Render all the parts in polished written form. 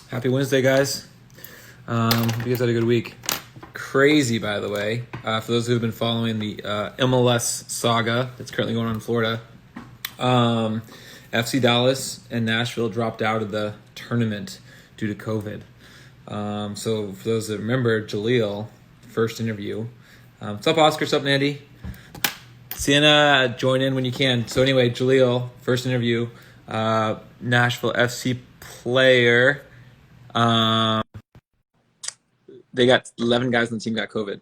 Happy Wednesday, guys. Hope you guys had a good week. Crazy, by the way, for those who have been following the MLS saga that's currently going on in Florida. FC Dallas and Nashville dropped out of the tournament due to COVID. So for those that remember, Jaleel, first interview. What's up, Oscar? What's up, Nandy? Cianna, join in when you can. So anyway, Jaleel, first interview. Nashville FC player. They got 11 guys on the team got COVID,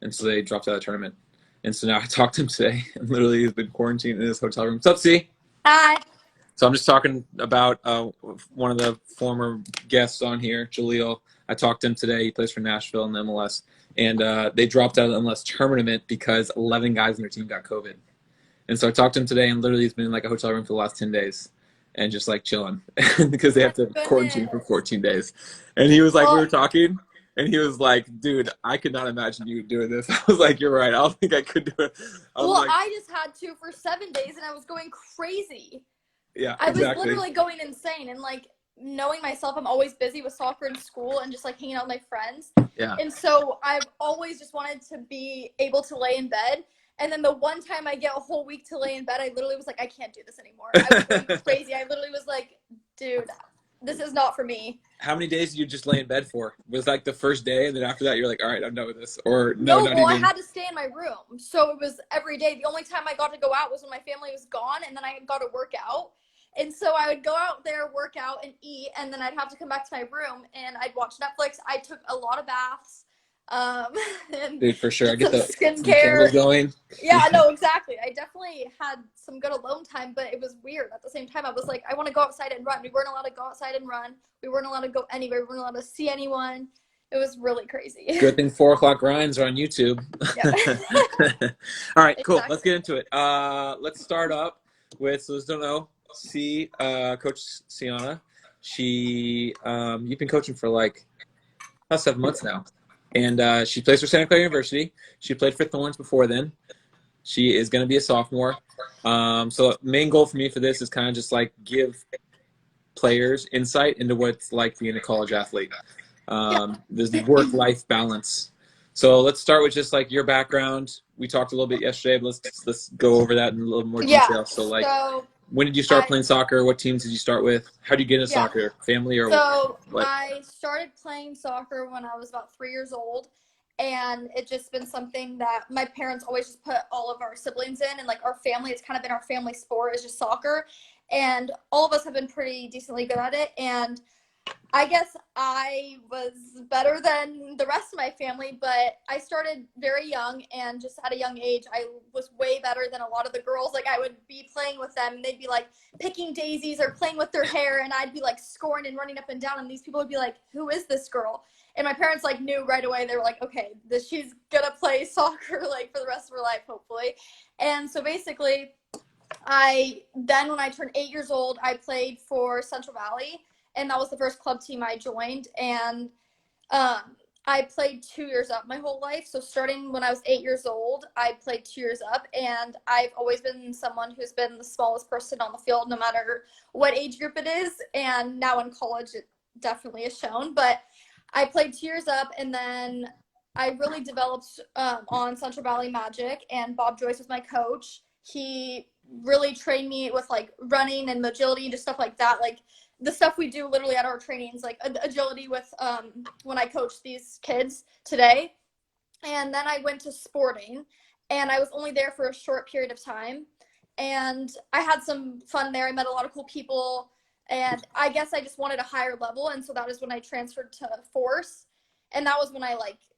and so they dropped out of the tournament. And so now I talked to him today, and literally he's been quarantined in his hotel room. What's up, C? Hi. So I'm just talking about one of the former guests on here, Jaleel. I talked to him today. He plays for Nashville in the MLS, and they dropped out of the MLS tournament because 11 guys on their team got COVID. And so I talked to him today, and literally he's been in like a hotel room for the last 10 days. And just like chilling because they have to quarantine for 14 days. And he was like, we were talking, and he was like, dude, I could not imagine you doing this. I was like, you're right. I don't think I could do it. I just had to for 7 days, and I was going crazy. Yeah, I exactly. was literally going insane. And like knowing myself, I'm always busy with soccer and school and just like hanging out with my friends. Yeah. And so I've always just wanted to be able to lay in bed. And then the one time I get a whole week to lay in bed, I literally was like, I can't do this anymore. I was going crazy. I literally was like, dude, this is not for me. How many days did you just lay in bed for? Was like the first day, and then after that, you're like, all right, I'm done with this? Or no, not well, even. I had to stay in my room. So it was every day. The only time I got to go out was when my family was gone, and then I got to work out. And so I would go out there, work out, and eat, and then I'd have to come back to my room, and I'd watch Netflix. I took a lot of baths. And Dude, for sure. I get the skincare going. Yeah, no, exactly. I definitely had some good alone time, but it was weird. At the same time, I was like, I want to go outside and run. We weren't allowed to go outside and run. We weren't allowed to go anywhere. We weren't allowed to see anyone. It was really crazy. Good thing 4 o'clock grinds are on YouTube. Yeah. All right, cool. Exactly. Let's get into it. Let's start up with, so those don't know, Coach Cianna. You've been coaching for like about 7 months now. And she plays for Santa Clara University. She played for Thorns before then. She is going to be a sophomore. So main goal for me for this is kind of just like give players insight into what it's like being a college athlete. There's the work-life balance. So let's start with just like your background. We talked a little bit yesterday, but let's go over that in a little more detail. So when did you start playing soccer? What teams did you start with? How did you get into soccer? Family or what? I started playing soccer when I was about 3 years old, and it's just been something that my parents always just put all of our siblings in, and like our family, it's kind of been our family sport is just soccer, and all of us have been pretty decently good at it. And I guess I was better than the rest of my family, but I started very young, and just at a young age, I was way better than a lot of the girls. Like, I would be playing with them, and they'd be, like, picking daisies or playing with their hair, and I'd be, like, scoring and running up and down, and these people would be like, who is this girl? And my parents, like, knew right away. They were like, okay, she's gonna play soccer, like, for the rest of her life, hopefully. And so, basically, when I turned 8 years old, I played for Central Valley. And that was the first club team I joined. And I played 2 years up my whole life. So starting when I was 8 years old, I played 2 years up. And I've always been someone who's been the smallest person on the field, no matter what age group it is. And now in college, it definitely is shown. But I played 2 years up, and then I really developed on Central Valley Magic. And Bob Joyce was my coach. He really trained me with like running and agility and just stuff like that. Like, the stuff we do literally at our trainings, like agility with when I coach these kids today. And then I went to sporting, and I was only there for a short period of time. And I had some fun there. I met a lot of cool people, and I guess I just wanted a higher level. And so that is when I transferred to Force. And that was when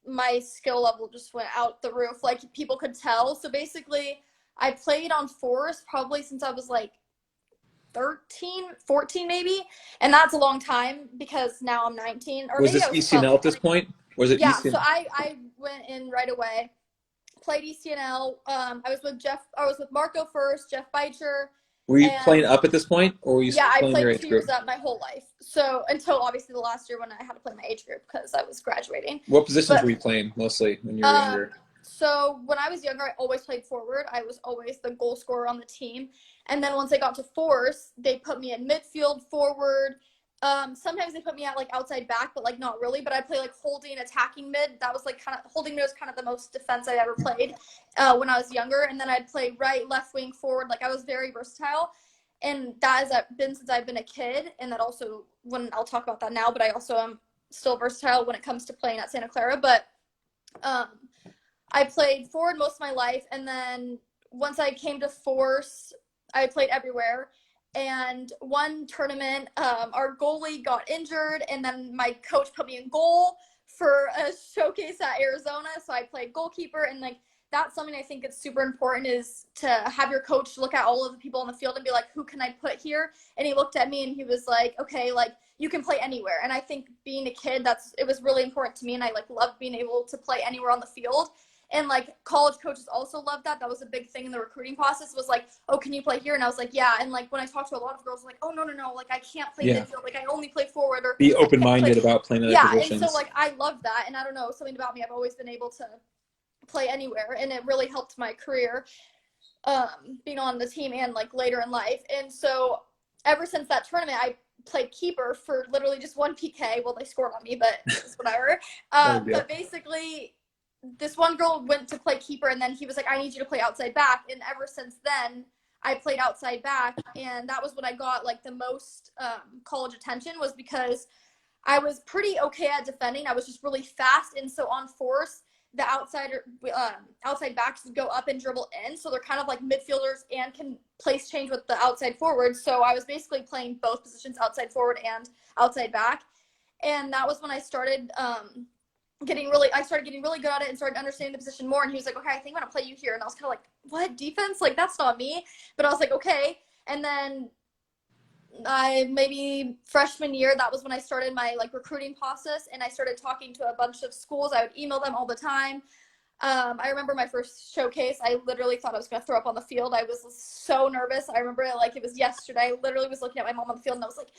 my skill level just went out the roof. Like, people could tell. So basically, I played on Force probably since I was like 13, 14 maybe, and that's a long time because now I'm 19. Or was maybe this ECNL at this point? Was it ECNL? So I went in right away, played ECNL. I was with Marco first, Jeff Beitcher. Were you playing up at this point, or were you I playing played your age 2 group? years up my whole life. So until obviously the last year when I had to play my age group because I was graduating. What positions were you playing mostly when you were younger? So when I was younger, I always played forward. I was always the goal scorer on the team. And then once I got to Force, they put me in midfield, forward, Sometimes they put me at like outside back, but like not really. But I play like holding, attacking mid. That was like kind of holding mid was kind of the most defense I ever played when I was younger. And then I'd play right, left wing, forward. Like I was very versatile, and that has been since I've been a kid. And that also when I'll talk about that now. But I also am still versatile when it comes to playing at Santa Clara. But I played forward most of my life, and then once I came to force, I played everywhere. And one tournament, our goalie got injured, and then my coach put me in goal for a showcase at Arizona. So I played goalkeeper, and like that's something I think is super important is to have your coach look at all of the people on the field and be like, who can I put here? And he looked at me and he was like, okay, like you can play anywhere. And I think being a kid, it was really important to me, and I like loved being able to play anywhere on the field. And like college coaches also loved that. That was a big thing in the recruiting process was like, oh, can you play here? And I was like, yeah. And like when I talked to a lot of girls, like, oh, no, like I can't play midfield. Like I only play forward, or be open-minded about playing other positions. And so like I love that. And I don't know, something about me, I've always been able to play anywhere, and it really helped my career being on the team and like later in life. And so ever since that tournament, I played keeper for literally just one PK. Well, they scored on me, but it's whatever. But basically, this one girl went to play keeper, and then he was like, I need you to play outside back. And ever since then, I played outside back, and that was when I got like the most college attention, was because I was pretty okay at defending. I was just really fast, and so on force, the outside backs go up and dribble in, so they're kind of like midfielders and can place change with the outside forward. So I was basically playing both positions, outside forward and outside back, and that was when I started getting really good at it and started understanding the position more. And he was like, okay, I think I'm gonna play you here. And I was kind of like, what, defense? Like that's not me. But I was like, okay. And then maybe freshman year, that was when I started my like recruiting process, and I started talking to a bunch of schools. I would email them all the time. I remember my first showcase, I literally thought I was going to throw up on the field. I was so nervous. I remember it like it was yesterday. I literally was looking at my mom on the field, and I was like,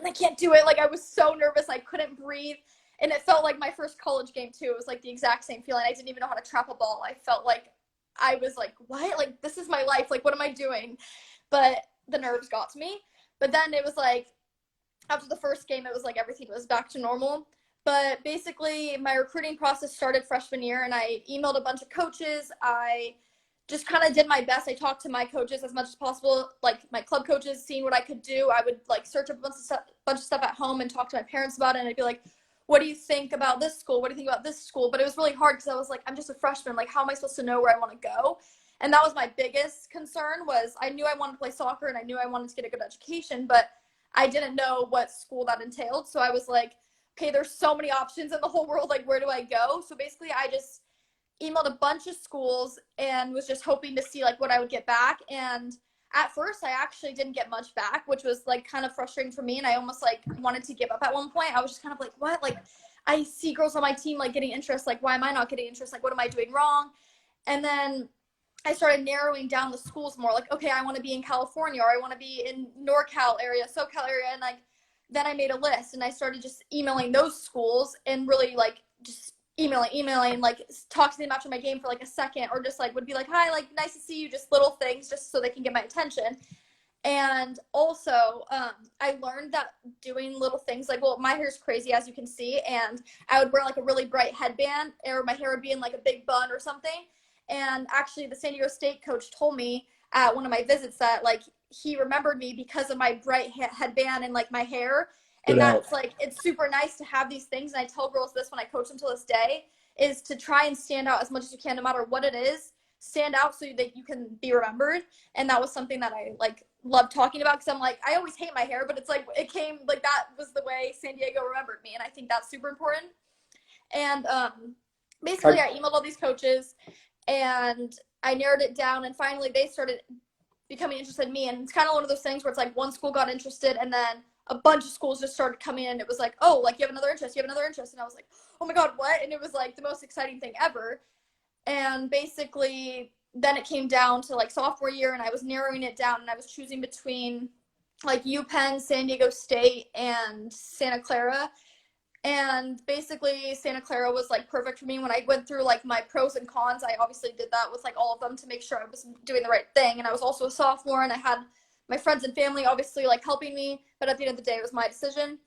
I can't do it. Like I was so nervous. I couldn't breathe. And it felt like my first college game too. It was like the exact same feeling. I didn't even know how to trap a ball. I felt like I was like, what? Like this is my life. Like what am I doing? But the nerves got to me. But then it was like after the first game, it was like everything was back to normal. But basically my recruiting process started freshman year, and I emailed a bunch of coaches. I just kind of did my best. I talked to my coaches as much as possible, like my club coaches, seeing what I could do. I would like search up a bunch of stuff at home and talk to my parents about it. And I'd be like, what do you think about this school? What do you think about this school? But it was really hard because I was like, I'm just a freshman. Like, how am I supposed to know where I want to go? And that was my biggest concern, was I knew I wanted to play soccer and I knew I wanted to get a good education, but I didn't know what school that entailed. So I was like, okay, there's so many options in the whole world. Like, where do I go? So basically I just emailed a bunch of schools and was just hoping to see like what I would get back. And at first I actually didn't get much back, which was like kind of frustrating for me. And I almost like wanted to give up at one point. I was just kind of like, what? Like I see girls on my team like getting interest. Like, why am I not getting interest? Like, what am I doing wrong? And then I started narrowing down the schools more. Like, okay, I want to be in California, or I want to be in NorCal area, SoCal area. And like, then I made a list and I started just emailing those schools and really like just emailing, like talk to them after my game for like a second, or just like would be like, hi, like nice to see you, just little things just so they can get my attention. And also I learned that doing little things like, well, my hair's crazy as you can see, and I would wear like a really bright headband, or my hair would be in like a big bun or something. And actually the San Diego State coach told me at one of my visits that like he remembered me because of my bright headband and like my hair. And that's like, it's super nice to have these things. And I tell girls this when I coach them to this day, is to try and stand out as much as you can, no matter what it is. Stand out so that you can be remembered. And that was something that I like love talking about, because I'm like, I always hate my hair, but it's like it came like that was the way San Diego remembered me, and I think that's super important. And basically I emailed all these coaches and I narrowed it down, and finally they started becoming interested in me. And it's kind of one of those things where it's like one school got interested and then a bunch of schools just started coming in. It was like, oh, like you have another interest, and I was like, oh my god, what? And it was like the most exciting thing ever. And basically then it came down to like sophomore year, and I was narrowing it down, and I was choosing between like UPenn, San Diego State, and Santa Clara. And basically Santa Clara was like perfect for me. When I went through like my pros and cons, I obviously did that with like all of them to make sure I was doing the right thing. And I was also a sophomore, and I had my friends and family obviously like helping me, but at the end of the day, it was my decision.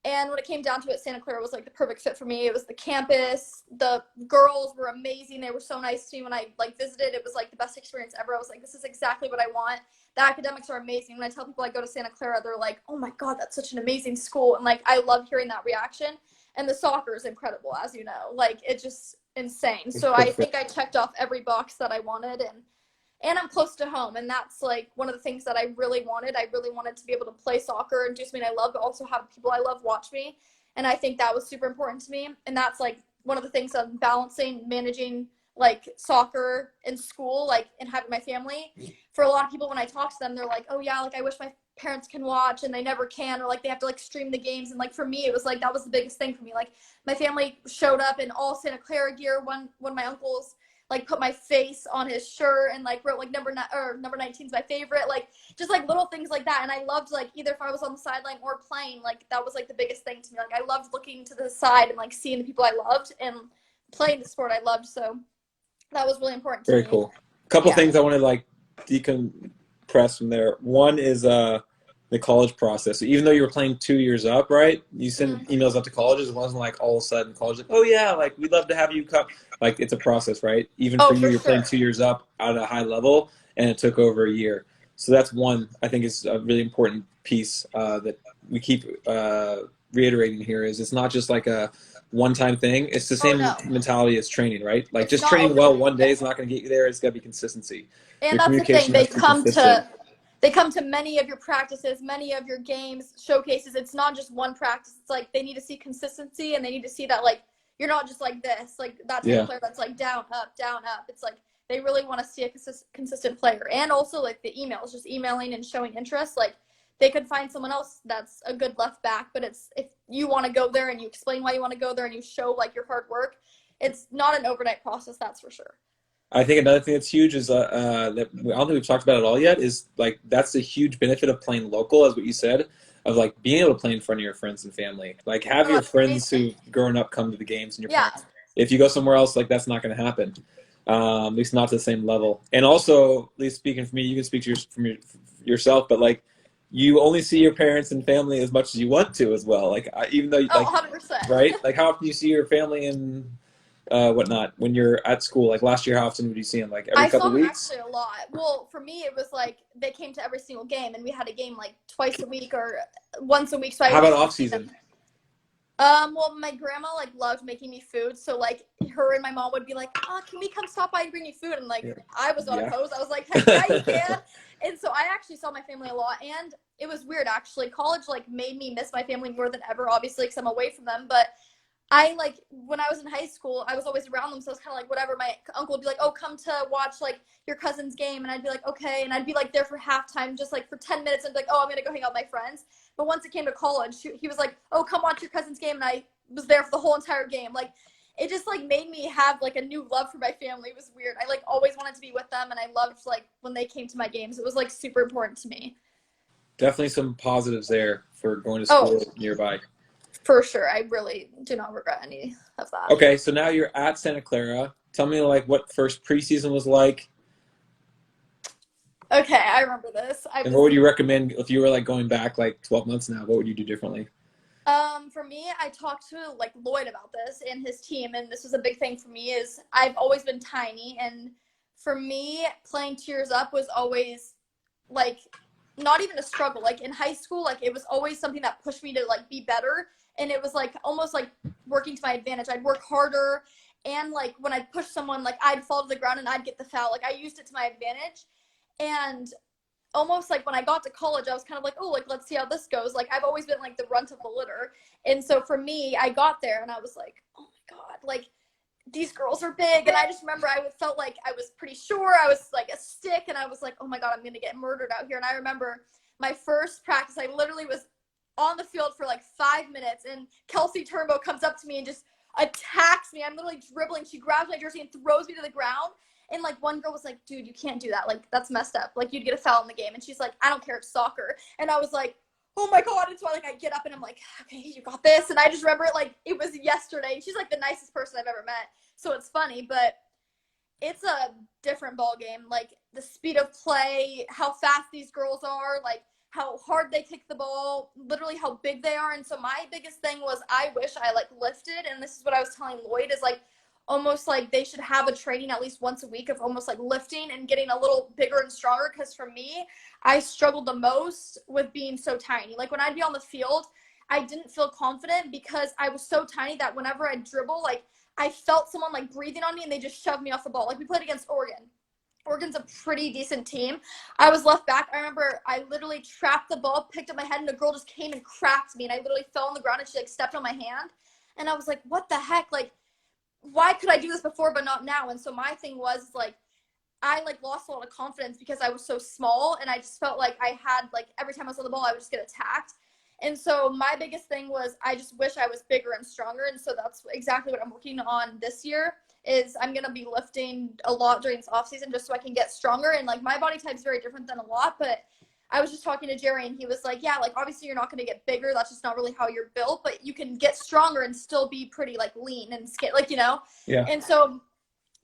And when it came down to it, Santa Clara was like the perfect fit for me. It was the campus. The girls were amazing. They were so nice to me when I like visited. It was like the best experience ever. I was like, this is exactly what I want. The academics are amazing. When I tell people I go to Santa Clara, they're like, oh my God, that's such an amazing school. And like, I love hearing that reaction. And the soccer is incredible, as you know. Like, it's just insane. So I think I checked off every box that I wanted, and I'm close to home, and that's like one of the things that I really wanted. I really wanted to be able to play soccer and do something I love, but also have people I love watch me. And I think that was super important to me. And that's like one of the things I'm balancing, managing like soccer and school, like, and having my family. For a lot of people, when I talk to them, they're like, oh yeah, like I wish my parents can watch, and they never can, or like they have to like stream the games. And like for me, it was like that was the biggest thing for me. Like my family showed up in all Santa Clara gear. One of my uncles like put my face on his shirt and like wrote like number 19 is my favorite, like just like little things like that. And I loved like either if I was on the sideline or playing, like that was like the biggest thing to me. Like I loved looking to the side and like seeing the people I loved and playing the sport I loved. So that was really important to me. Very cool. A couple things I want to like decompress from there. One is the college process. So even though you were playing 2 years up, right? You send emails out to colleges. It wasn't like all of a sudden college like, oh yeah, like we'd love to have you come. Like it's a process, right? Even for you, you're playing 2 years up at a high level, and it took over a year. So that's one I think is a really important piece that we keep reiterating here. Is it's not just like a one-time thing. It's the same mentality as training, right? Like it's just training well one day is not going to get you there. It's got to be consistency. And that's the thing. They come to many of your practices, many of your games, showcases. It's not just one practice. It's like they need to see consistency, and they need to see that like you're not just like this, like that's a player that's like down, up, down, up. It's like they really want to see a consistent player. And also like the emails, just emailing and showing interest. Like they could find someone else that's a good left back, but it's if you want to go there and you explain why you want to go there and you show like your hard work, it's not an overnight process, that's for sure. I think another thing that's huge is that I don't think we've talked about it all yet is like that's a huge benefit of playing local, as what you said, of like being able to play in front of your friends and family. Like have your friends who've grown up come to the games and your parents. If you go somewhere else, like that's not going to happen. At least not to the same level. And also, at least speaking for me, you can speak to yourself, but like you only see your parents and family as much as you want to as well. Like even though like 100%. Right? Like how often do you see your family and whatnot when you're at school? Like last year, how often would you see them? Like every couple weeks? I saw them actually a lot. Well, for me, it was like they came to every single game, and we had a game like twice a week or once a week. So how about off season? Well, my grandma like loved making me food, so like her and my mom would be like, "Oh, can we come stop by and bring you food?" And like I was not opposed. I was like, "Heck yeah, you can." And so I actually saw my family a lot, and it was weird actually. College like made me miss my family more than ever, obviously, because I'm away from them, but I like when I was in high school, I was always around them, so it's kind of like whatever. My uncle would be like, "Oh, come to watch like your cousin's game," and I'd be like, "Okay," and I'd be like there for halftime, just like for 10 minutes, and be like, "Oh, I'm gonna go hang out with my friends." But once it came to college, he was like, "Oh, come watch your cousin's game," and I was there for the whole entire game. Like it just like made me have like a new love for my family. It was weird. I like always wanted to be with them, and I loved like when they came to my games. It was like super important to me. Definitely some positives there for going to school nearby. For sure. I really do not regret any of that. Okay, so now you're at Santa Clara. Tell me like what first preseason was like. Okay, I remember this. And what would you recommend if you were like going back like 12 months now? What would you do differently? For me, I talked to like Lloyd about this and his team, and this was a big thing for me is I've always been tiny, and for me, playing 2 years up was always like not even a struggle. Like in high school, like it was always something that pushed me to like be better. And it was like almost like working to my advantage. I'd work harder, and like when I'd push someone, like I'd fall to the ground and I'd get the foul. Like I used it to my advantage. And almost like when I got to college, I was kind of like, oh, like let's see how this goes. Like I've always been like the runt of the litter. And so for me, I got there and I was like, oh my God, like these girls are big. And I just remember I felt like I was pretty sure I was like a stick, and I was like, oh my God, I'm going to get murdered out here. And I remember my first practice, I literally was on the field for like 5 minutes, and Kelsey Turnbow comes up to me and just attacks me. I'm literally dribbling. She grabs my jersey and throws me to the ground. And like one girl was like, dude, you can't do that. Like that's messed up. Like you'd get a foul in the game. And she's like, I don't care. It's soccer. And I was like, oh my God. And so I get up and I'm like, okay, you got this. And I just remember it like it was yesterday. And she's like the nicest person I've ever met. So it's funny, but it's a different ball game. Like the speed of play, how fast these girls are, like how hard they kick the ball, literally how big they are. And so my biggest thing was I wish I like lifted, and this is what I was telling Lloyd, is like almost like they should have a training at least once a week of almost like lifting and getting a little bigger and stronger. Because for me, I struggled the most with being so tiny. Like when I'd be on the field, I didn't feel confident because I was so tiny that whenever I dribble, like I felt someone like breathing on me and they just shoved me off the ball. Like we played against Oregon. Oregon's a pretty decent team. I was left back. I remember I literally trapped the ball, picked up my head, and the girl just came and cracked me. And I literally fell on the ground and she like stepped on my hand. And I was like, what the heck? Like, why could I do this before but not now? And so my thing was like, I like lost a lot of confidence because I was so small, and I just felt like I had like every time I was on the ball I would just get attacked. And so my biggest thing was I just wish I was bigger and stronger. And so that's exactly what I'm working on this year, is I'm going to be lifting a lot during this off season just so I can get stronger. And like my body type is very different than a lot, but I was just talking to Jerry and he was like, yeah, like obviously you're not going to get bigger. That's just not really how you're built, but you can get stronger and still be pretty like lean and skin, like, you know? Yeah. And so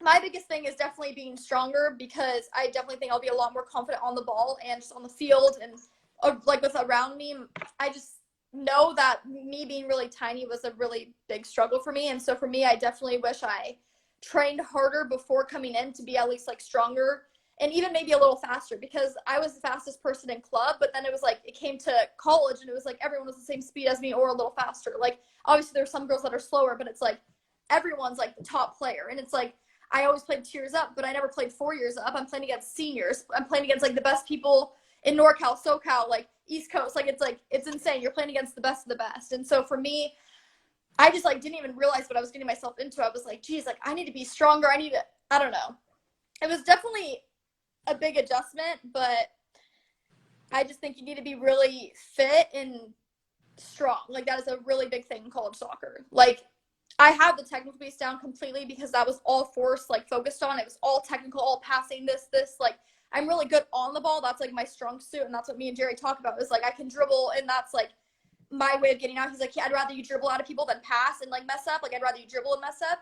my biggest thing is definitely being stronger, because I definitely think I'll be a lot more confident on the ball and just on the field and like with around me. I just know that me being really tiny was a really big struggle for me. And so for me, I definitely wish I trained harder before coming in to be at least like stronger and even maybe a little faster, because I was the fastest person in club, but then it was like it came to college and it was like everyone was the same speed as me or a little faster. Like obviously there's some girls that are slower, but it's like everyone's like the top player. And it's like I always played 2 years up, but I never played 4 years up. I'm playing against seniors. I'm playing against like the best people in NorCal, SoCal, like East Coast. Like it's insane. You're playing against the best of the best. And so for me, I just like didn't even realize what I was getting myself into. I was like, geez, like I need to be stronger. I don't know. It was definitely a big adjustment, but I just think you need to be really fit and strong. Like that is a really big thing in college soccer. Like I have the technical piece down completely because that was all force like focused on. It was all technical, all passing, this. Like I'm really good on the ball. That's like my strong suit, and that's what me and Jerry talk about. Is like I can dribble, and that's like my way of getting out. He's like, yeah, I'd rather you dribble out of people than pass and like mess up. Like I'd rather you dribble and mess up.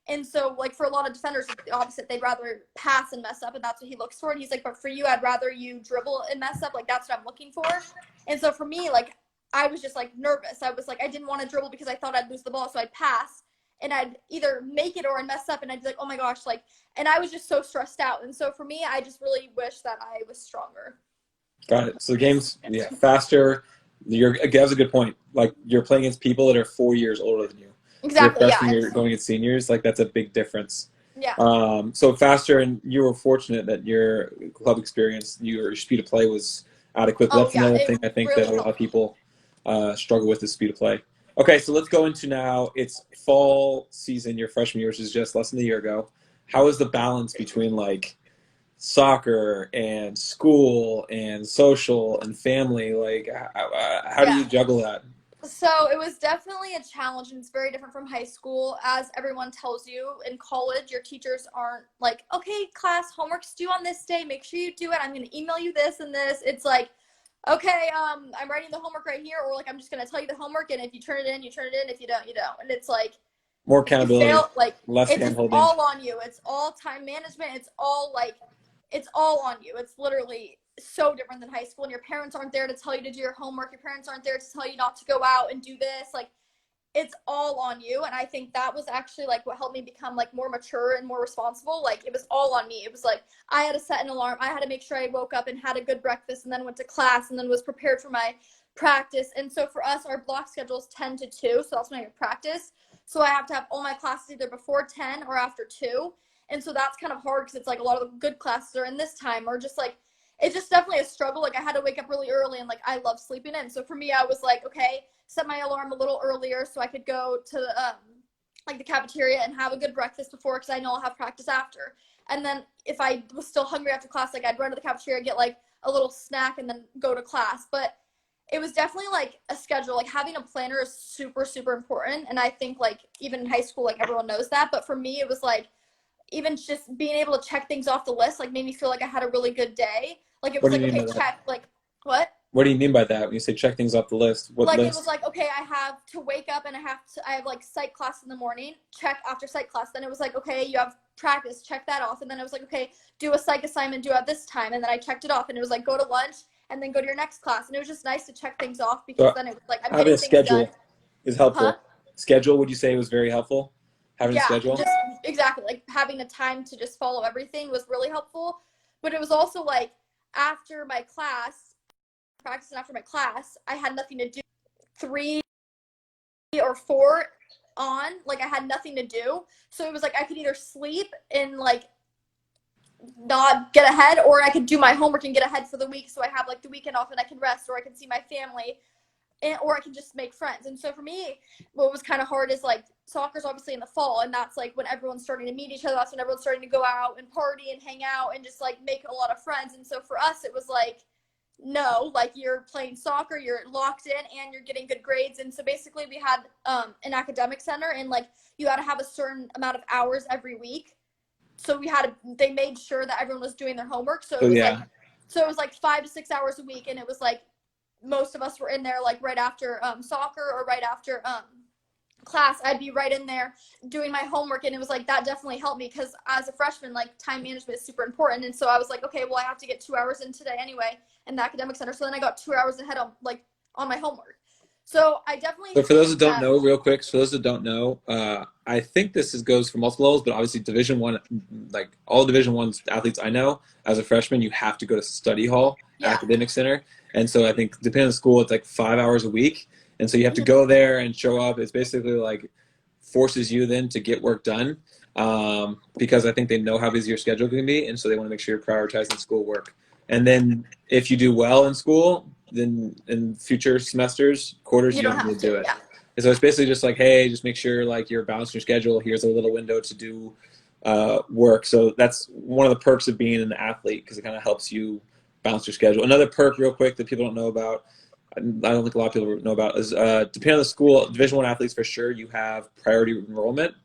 And so like for a lot of defenders, it's the opposite. They'd rather pass and mess up, and that's what he looks for. And he's like, but for you, I'd rather you dribble and mess up. Like that's what I'm looking for. And so for me, like I was just like nervous. I was like, I didn't want to dribble because I thought I'd lose the ball, so I'd pass. And I'd either make it or I'd mess up, and I'd be like, oh my gosh, like, and I was just so stressed out. And so for me, I just really wish that I was stronger. Got it. So the game's faster. That's a good point. Like you're playing against people that are 4 years older than you. Exactly. You're freshman, you're going against seniors. Like that's a big difference. Yeah. So faster, and you were fortunate that your club experience, your speed of play was adequate. That's another thing I think really that a lot of people struggle with is speed of play. Okay, so let's go into now. It's fall season, your freshman year, which is just less than a year ago. How is the balance between like soccer and school and social and family? Like, how do you juggle that? So it was definitely a challenge, and it's very different from high school. As everyone tells you, in college, your teachers aren't like, okay, class, homework's due on this day. Make sure you do it. I'm going to email you this and this. It's like, okay, I'm writing the homework right here, or like I'm just gonna tell you the homework, and if you turn it in, you turn it in. If you don't, you don't. And it's like more accountability, like less it's hand-holding. all on you. It's all time management. It's all on you. It's literally so different than high school, and your parents aren't there to tell you to do your homework. Your parents aren't there to tell you not to go out and do this. Like it's all on you. And I think that was actually like what helped me become like more mature and more responsible. Like it was all on me. It was like I had to set an alarm. I had to make sure I woke up and had a good breakfast, and then went to class, and then was prepared for my practice. And so for us, our block schedule is 10 to 2, so that's when I have practice. So I have to have all my classes either before 10 or after 2. And so that's kind of hard because it's like a lot of the good classes are in this time, or just like it's just definitely a struggle. Like I had to wake up really early, and like I love sleeping in. So for me, I was like, okay, set my alarm a little earlier so I could go to like the cafeteria and have a good breakfast before, because I know I'll have practice after. And then if I was still hungry after class, like I'd run to the cafeteria, get like a little snack, and then go to class. But it was definitely like a schedule. Like having a planner is super, super important. And I think like even in high school, like everyone knows that. But for me, it was like even just being able to check things off the list, like made me feel like I had a really good day. Like it was like, okay, check, like what? What do you mean by that? When you say check things off the list, what like list? It was like, okay, I have to wake up and I have like psych class in the morning, check after psych class. Then it was like, okay, you have practice, check that off. And then it was like, okay, do a psych assignment, do it at this time. And then I checked it off, and it was like, go to lunch and then go to your next class. And it was just nice to check things off, because So then it was like, I'm having getting a things done. schedule is helpful. Huh? Schedule, would you say, was very helpful? Having a Yeah, schedule? just exactly. Like having a time to just follow everything was really helpful. But it was also like after my class, practicing after my class, I had nothing to do. 3 or 4 on, like I had nothing to do. So it was like I could either sleep and like not get ahead, or I could do my homework and get ahead for the week, so I have like the weekend off and I can rest, or I can see my family, or I can just make friends. And so for me, what was kind of hard is like soccer's obviously in the fall, and that's like when everyone's starting to meet each other. That's when everyone's starting to go out and party and hang out and just like make a lot of friends. And so for us, it was like, no, like you're playing soccer, you're locked in, and you're getting good grades. And so basically we had an academic center, and like you had to have a certain amount of hours every week. So they made sure that everyone was doing their homework. So it was like 5 to 6 hours a week. And it was like most of us were in there like right after soccer or right after class. I'd be right in there doing my homework. And it was like, that definitely helped me, because as a freshman, like time management is super important. And so I was like, okay, well, I have to get 2 hours in today anyway in the academic center. So then I got 2 hours ahead on my homework. So I definitely. So for those that don't know, real quick, for those that don't know, I think this goes for multiple levels, but obviously Division I, like all Division I athletes I know, as a freshman, you have to go to study hall, academic center. And so I think depending on the school, it's like 5 hours a week. And so you have to go there and show up. It's basically like forces you then to get work done, because I think they know how busy your schedule can be. And so they want to make sure you're prioritizing schoolwork. And then if you do well in school, then in future semesters, quarters, you don't have to do it. Yeah. And so it's basically just like, hey, just make sure like you're balancing your schedule. Here's a little window to do work. So that's one of the perks of being an athlete, because it kind of helps you balance your schedule. Another perk, real quick, that people don't know about, I don't think a lot of people know about, is depending on the school, Division I athletes for sure, you have priority enrollment.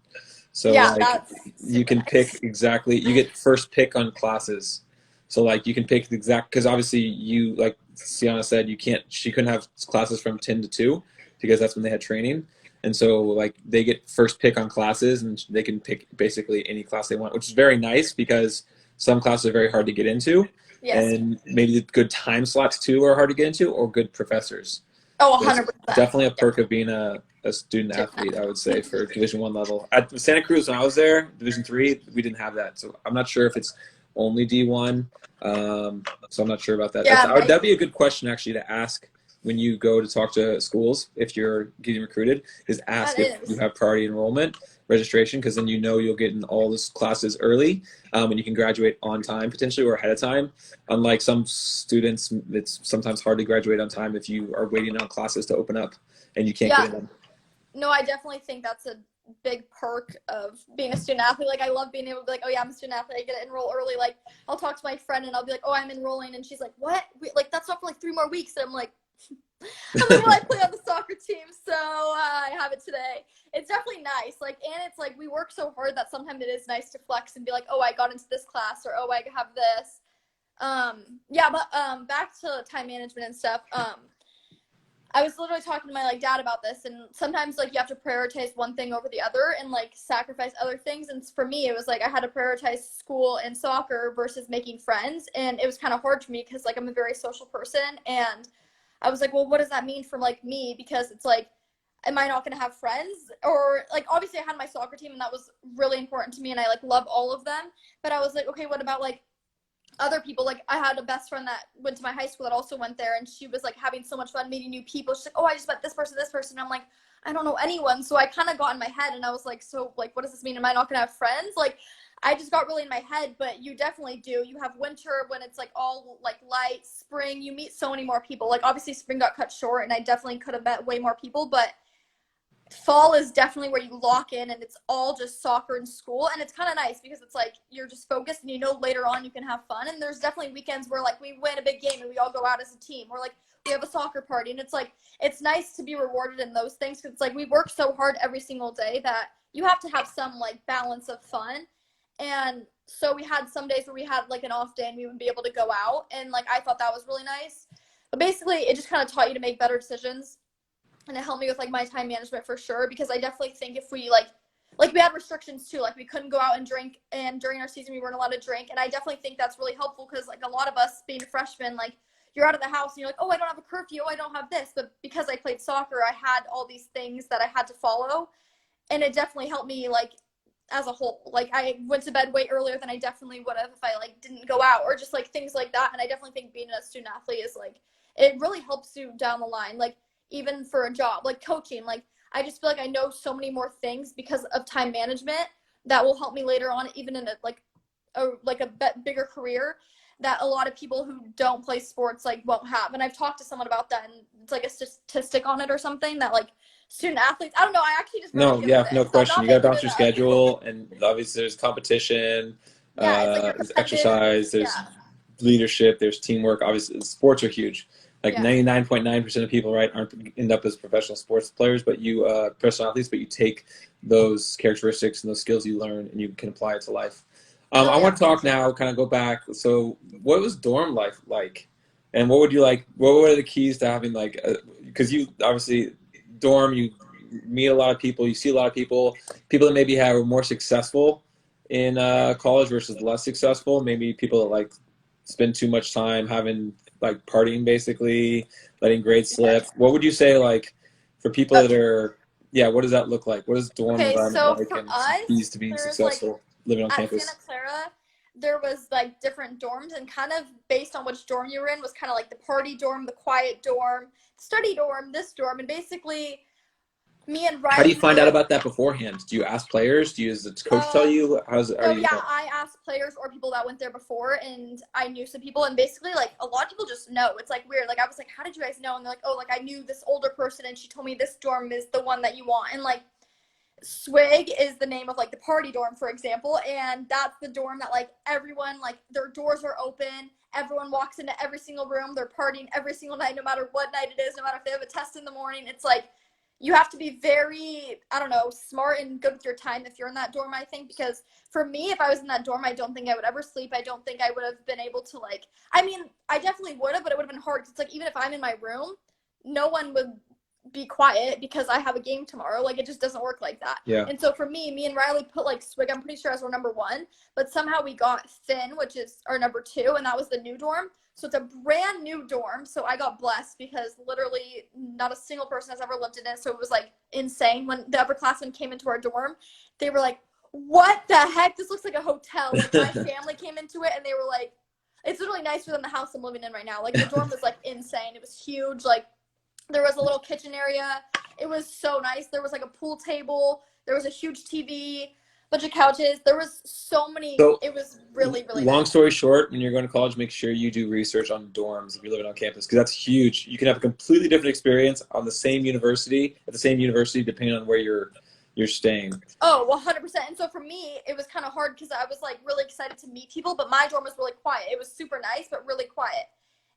So like you can pick exactly, you get first pick on classes. So like you can pick the exact, because obviously you, like Cianna said, she couldn't have classes from 10 to 2 because that's when they had training. And so like they get first pick on classes, and they can pick basically any class they want, which is very nice because some classes are very hard to get into. Yes. And maybe the good time slots too are hard to get into, or good professors. Oh, 100%. Definitely a perk of being a student athlete, I would say, for Division I level. At Santa Cruz, when I was there, Division III, we didn't have that. So I'm not sure if it's only D1. So I'm not sure about that. Yeah, that'd be a good question actually to ask when you go to talk to schools if you're getting recruited, is ask if you have priority enrollment registration, because then you'll get in all these classes early, and you can graduate on time potentially, or ahead of time. Unlike some students, it's sometimes hard to graduate on time if you are waiting on classes to open up and you can't get in them. No, I definitely think that's a big perk of being a student athlete. Like I love being able to be like, oh yeah, I'm a student athlete, I get to enroll early. Like I'll talk to my friend and I'll be like, oh, I'm enrolling, and she's like, what? Like that's not for like 3 more weeks. And I'm like, well, I play on the soccer team, so I have it today. It's definitely nice. Like, and it's like we work so hard that sometimes it is nice to flex and be like, oh, I got into this class, or oh, I have this. Yeah, but back to time management and stuff. I was literally talking to my like dad about this, and sometimes like you have to prioritize one thing over the other and like sacrifice other things. And for me, it was like I had to prioritize school and soccer versus making friends, and it was kind of hard for me because like I'm a very social person, and I was like, well, what does that mean for like me? Because it's like, am I not going to have friends? Or like, obviously I had my soccer team and that was really important to me and I like love all of them. But I was like, okay, what about like other people? Like I had a best friend that went to my high school that also went there, and she was like having so much fun meeting new people. She's like, oh, I just met this person. And I'm like, I don't know anyone. So I kind of got in my head and I was like, so like, what does this mean? Am I not going to have friends? Like, I just got really in my head, but you definitely do. You have winter when it's like all like light, spring, you meet so many more people. Like obviously spring got cut short and I definitely could have met way more people, but fall is definitely where you lock in and it's all just soccer and school. And it's kind of nice because it's like you're just focused and later on you can have fun. And there's definitely weekends where like we win a big game and we all go out as a team, or like we have a soccer party, and it's like it's nice to be rewarded in those things because it's like we work so hard every single day that you have to have some like balance of fun. And so we had some days where we had like an off day and we would be able to go out, and like I thought that was really nice. But basically it just kind of taught you to make better decisions, and it helped me with like my time management for sure, because I definitely think if we like like we had restrictions too, like we couldn't go out and drink, and during our season we weren't allowed to drink. And I definitely think that's really helpful because like a lot of us being freshmen, like you're out of the house and you're like, oh, I don't have a curfew, oh, I don't have this. But because I played soccer, I had all these things that I had to follow, and it definitely helped me like as a whole. Like I went to bed way earlier than I definitely would have if I like didn't go out, or just like things like that. And I definitely think being a student athlete is like, it really helps you down the line, like even for a job, like coaching. Like I just feel like I know so many more things because of time management that will help me later on, even in a bigger career, that a lot of people who don't play sports like won't have. And I've talked to someone about that, and it's like a statistic on it or something that like student athletes, I don't know, I actually just No, really yeah, no question. You got to balance your up. schedule, and obviously there's competition, Yeah, it's like there's exercise, there's leadership, there's teamwork. Obviously, sports are huge. Like 99.9% of people, right, aren't end up as professional sports players, but you professional athletes, but you take those characteristics and those skills you learn and you can apply it to life. I want to talk now, kind of go back. So what was dorm life like? And what were the keys to having like, because you obviously dorm, you meet a lot of people, you see a lot of people that maybe were more successful in college versus less successful. Maybe people that like spend too much time having like partying, basically letting grades slip. What would you say like for people that are, what does that look like? What is dorm environment like, and keys to being successful living on campus? Santa Clara, there was like different dorms, and kind of based on which dorm you were in was kind of like the party dorm, the quiet dorm, study dorm, this dorm. And basically me and Riley, how do you find out about that beforehand? Do you ask players? Does the coach tell you? I asked players or people that went there before, and I knew some people, and basically like a lot of people just know. It's like weird. Like I was like, how did you guys know? And they're like, oh, like I knew this older person and she told me this dorm is the one that you want. And like Swig is the name of like the party dorm, for example, and that's the dorm that like everyone, like their doors are open, everyone walks into every single room, they're partying every single night, no matter what night it is, no matter if they have a test in the morning. It's like you have to be very, I don't know, smart and good with your time if you're in that dorm, I think, because for me, if I was in that dorm, I don't think I would ever sleep. I don't think I would have been able to like, I mean, I definitely would have, but it would have been hard. It's like even if I'm in my room, no one would be quiet because I have a game tomorrow. Like it just doesn't work like that. Yeah. And so for me and Riley put like Swig, I'm pretty sure, as our number 1, but somehow we got Finn, which is our number 2, and that was the new dorm. So it's a brand new dorm. So I got blessed because literally not a single person has ever lived in it. So it was like insane. When the upperclassmen came into our dorm, they were like, what the heck? This looks like a hotel. Like my family came into it and they were like, it's literally nicer than the house I'm living in right now. Like the dorm was like insane. It was huge. Like there was a little kitchen area. It was so nice. There was like a pool table. There was a huge TV, bunch of couches. There was so many. So, it was really, really long nice. Story short, when you're going to college, make sure you do research on dorms if you're living on campus, because that's huge. You can have a completely different experience on the same university, at the same university, depending on where you're staying. Oh, 100%. And so for me, it was kind of hard because I was like really excited to meet people, but my dorm was really quiet. It was super nice, but really quiet.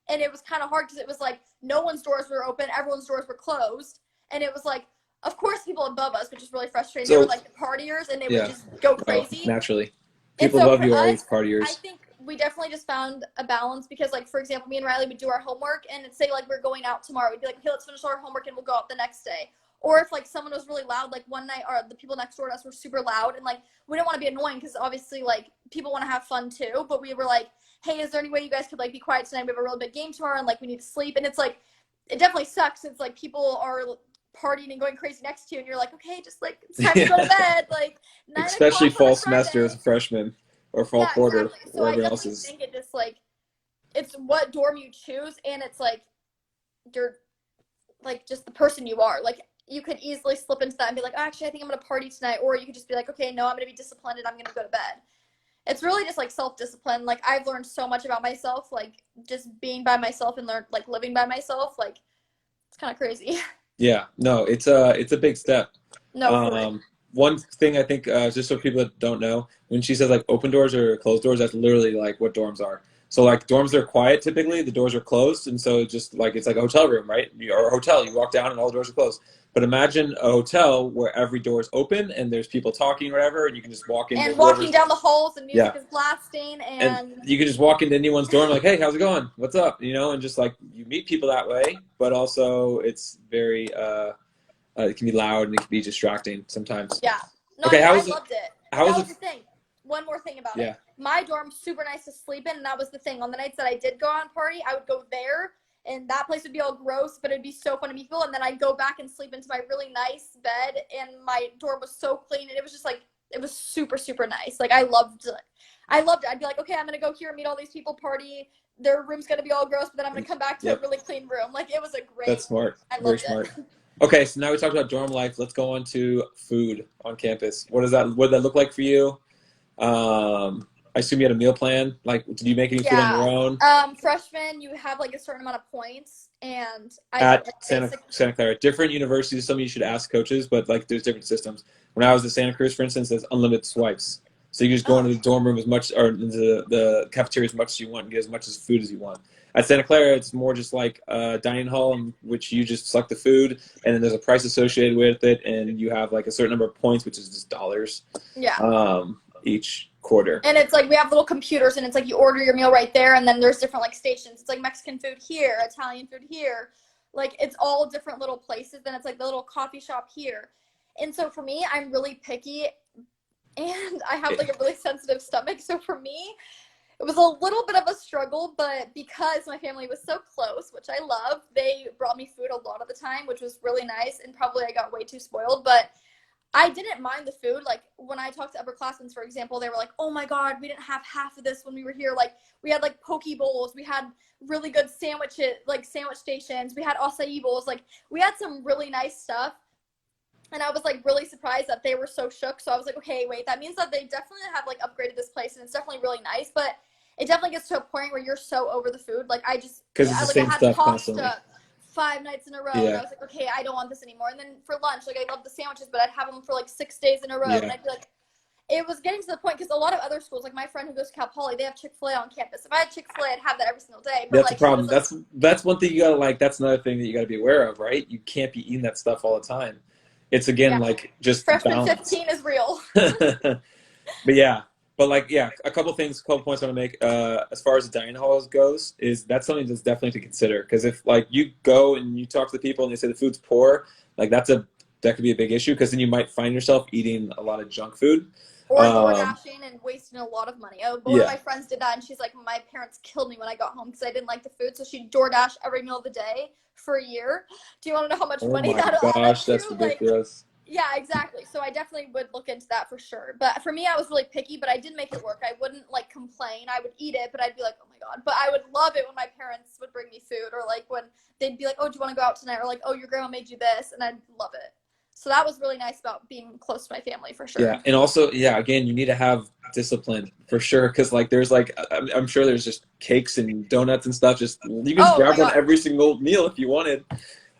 And it was kind of hard because it was like no one's doors were open, everyone's doors were closed. And it was like, of course, people above us, which is really frustrating. So, they were like the partiers, and they would just go crazy. Naturally. People above you are always partiers. I think we definitely just found a balance because, like, for example, me and Riley would do our homework, and it'd say, like, we're going out tomorrow. We'd be like, okay, let's finish our homework, and we'll go out the next day. Or if, like, someone was really loud, like, one night, or the people next door to us were super loud, and, like, we didn't want to be annoying because, obviously, like, people want to have fun, too. But we were like, hey, is there any way you guys could, like, be quiet tonight? We have a really big game tomorrow, and, like, we need to sleep. And it's, like, it definitely sucks since, like, people are partying and going crazy next to you, and you're like, okay, just, like, it's time to go to bed. Like, especially fall semester as a freshman or fall quarter. Exactly. So I definitely think it just, like, it's what dorm you choose, and it's, like, you're, like, just the person you are. Like, you could easily slip into that and be like, oh, actually, I think I'm going to party tonight. Or you could just be like, okay, no, I'm going to be disciplined and I'm going to go to bed. It's really just like self-discipline. Like I've learned so much about myself, like just being by myself and like living by myself. Like it's kind of crazy. Yeah, no, it's a big step. No. One thing I think, just so people that don't know, when she says like open doors or closed doors, that's literally like what dorms are. So like dorms are quiet typically, the doors are closed, and so just like it's like a hotel room, right? Or a hotel, you walk down and all the doors are closed. But imagine a hotel where every door is open and there's people talking or whatever, and you can just walk in. And walking down the halls and music is blasting, and you can just walk into anyone's dorm like, hey, how's it going? What's up? You know, and just like you meet people that way. But also it's very it can be loud and it can be distracting sometimes. Yeah. No, Okay, yeah, how I was it? loved it. How That was was it? the thing. One more thing about it. Yeah. My dorm's super nice to sleep in, and that was the thing. On the nights that I did go on party, I would go there, and that place would be all gross, but it'd be so fun to meet people. And then I'd go back and sleep into my really nice bed, and my dorm was so clean, and it was just like it was super super nice. Like I loved it. I loved it. I'd be like, okay, I'm gonna go here and meet all these people, party. Their room's gonna be all gross, but then I'm gonna come back to a Yep. really clean room. Like it was a That's great. smart. I Very loved smart. it. Okay, so now we talked about dorm life. Let's go on to food on campus. What did that look like for you? I assume you had a meal plan. Like, did you make any food on your Yeah. own Freshman, you have like a certain amount of points, and I did at like basic. Santa Clara? Different universities. Some of you should ask coaches, but like, there's different systems. When I was at Santa Cruz, for instance, there's unlimited swipes. So you just go into Oh, the dorm room as much, or into the cafeteria as much as you want, and get as much as food as you want. At Santa Clara, it's more just like a dining hall in which you just select the food, and then there's a price associated with it, and you have like a certain number of points, which is just dollars, yeah. each quarter. And it's like we have little computers, and it's like you order your meal right there, and then there's different like stations. It's like Mexican food here, Italian food here, like it's all different little places. Then it's like the little coffee shop here. And so for me, I'm really picky, and I have like a really sensitive stomach. So for me, it was a little bit of a struggle, but because my family was so close, which I love, they brought me food a lot of the time, which was really nice. And probably I got way too spoiled, but I didn't mind the food. Like when I talked to upperclassmen, for example, they were like, "Oh my God, we didn't have half of this when we were here. Like we had like poke bowls, we had really good sandwiches, like sandwich stations, we had acai bowls, like we had some really nice stuff." And I was like really surprised that they were so shook. So I was like, okay, wait, that means that they definitely have like upgraded this place, and it's definitely really nice. But it definitely gets to a point where you're so over the food. Like Because it's the I same had stuff constantly. pasta 5 nights in a row, and I Yeah, was like, okay, I don't want this anymore. And then for lunch, like I love the sandwiches, but I'd have them for like 6 days in a row, and yeah. I'd be like, it was getting to the point because a lot of other schools, like my friend who goes to Cal Poly, they have Chick-fil-A on campus. If I had Chick-fil-A, I'd have that every single day. But That's a like she was problem. like, That's one thing you gotta like. That's another thing that you gotta be aware of, right? You can't be eating that stuff all the time. It's again yeah, like just freshman balance. 15 is real. But yeah, but like yeah, a couple things, a couple points I want to make. As far as the dining halls goes, is that's something that's definitely to consider. Because if like you go and you talk to the people and they say the food's poor, like that could be a big issue. Because then you might find yourself eating a lot of junk food. Or door Um, dashing and wasting a lot of money. Oh, but one of yeah. my friends did that, and she's like, my parents killed me when I got home because I didn't like the food. So she door dashed every meal of the day for a year. Do you want to know how much Oh money my that added up gosh, to? that's Like, ridiculous. yeah, exactly. So I definitely would look into that for sure. But for me, I was really picky, but I did make it work. I wouldn't like complain. I would eat it, but I'd be like, oh my God. But I would love it when my parents would bring me food, or like when they'd be like, oh, do you want to go out tonight? Or like, oh, your grandma made you this. And I'd love it. So that was really nice about being close to my family for Yeah, sure. and also, yeah, again, you need to have discipline for sure, because like there's like I'm sure there's just cakes and donuts and stuff. Just you can just Oh my grab one God. every single meal if you wanted.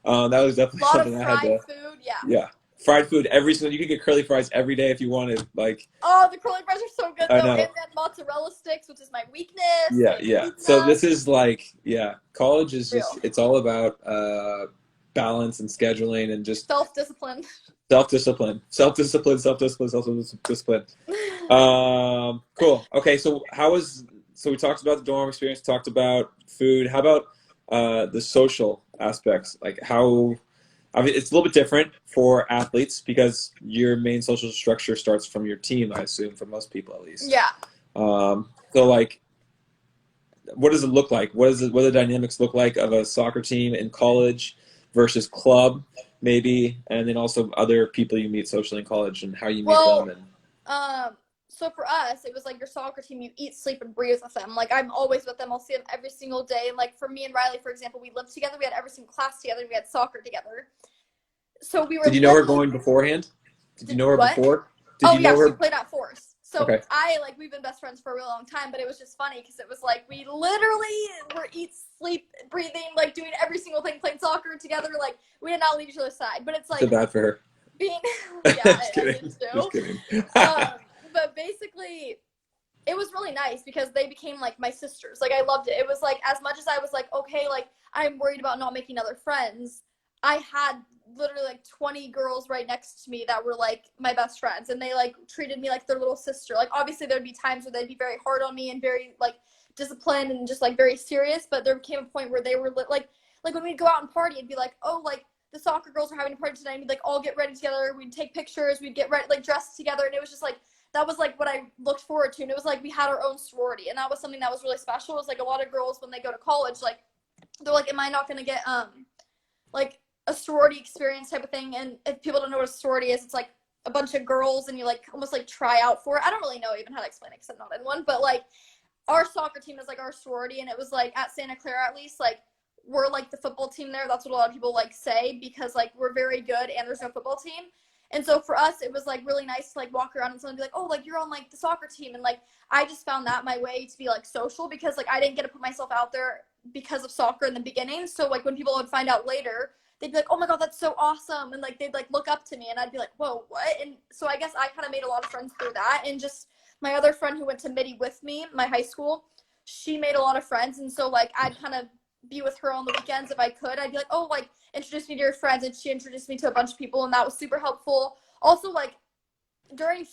That was A definitely lot of something I had fried to. food. Yeah. Yeah, fried food every single. You could get curly fries every day if you wanted. Like Oh, the curly fries are so good I though, and know. then mozzarella sticks, which is my weakness, Yeah, and yeah. So pizza. this is like yeah, college is just Real it's all about balance and scheduling and just self-discipline. self-discipline, self-discipline, self-discipline, self-discipline. Cool. Okay, so so we talked about the dorm experience, talked about food. How about the social aspects? Like how, I mean, it's a little bit different for athletes because your main social structure starts from your team, I assume, for most people at least. Yeah. So like, what does it look like? What do the dynamics look like of a soccer team in college versus club, maybe, and then also other people you meet socially in college and how you meet them Well, and so for us, it was like your soccer team. You eat, sleep, and breathe with them. Like I'm always with them. I'll see them every single day. And like for me and Riley, for example, we lived together. We had every single class together. We had soccer together. So we were did you know her literally going beforehand? Did you know her what? before? Did Oh you know yeah, she her? played at Force. So Okay. we've been best friends for a really long time, but it was just funny because it was like we literally were eat, sleep, breathing, like doing every single thing, playing soccer together. Like we did not leave each other's side. But it's So like bad for her. being yeah, Just I kidding. did too. Just kidding. But basically it was really nice because they became like my sisters. Like I loved it. It was like as much as I was like, okay, like I'm worried about not making other friends, I had literally like 20 girls right next to me that were like my best friends, and they like treated me like their little sister. Like obviously there'd be times where they'd be very hard on me and very like disciplined and just like very serious, but there came a point where they were like when we'd go out and party, it'd be like, oh, like the soccer girls are having a party tonight, and we'd like all get ready together, we'd take pictures, we'd get ready, like dressed together, and it was just like, that was like what I looked forward to. And it was like we had our own sorority, and that was something that was really special. It was like a lot of girls when they go to college, like they're like, am I not going to get like a sorority experience type of thing? And if people don't know what a sorority is, it's like a bunch of girls and you like almost like try out for it. I don't really know even how to explain it because I'm not in one, but like our soccer team is like our sorority, and it was like at Santa Clara, at least, like we're like the football team there. That's what a lot of people like say, because like we're very good and there's no football team. And so for us, it was like really nice to like walk around and someone be like, oh, like you're on like the soccer team. And like I just found that my way to be like social, because like I didn't get to put myself out there because of soccer in the beginning. So like when people would find out later, they'd be like, oh my God, that's so awesome. And like they'd like look up to me, and I'd be like, whoa, what? And so I guess I kind of made a lot of friends through that. And just my other friend who went to Midi with me, my high school, she made a lot of friends. And so like I'd kind of be with her on the weekends if I could. I'd be like, oh, like introduce me to your friends, and she introduced me to a bunch of people, and that was super helpful. Also, like during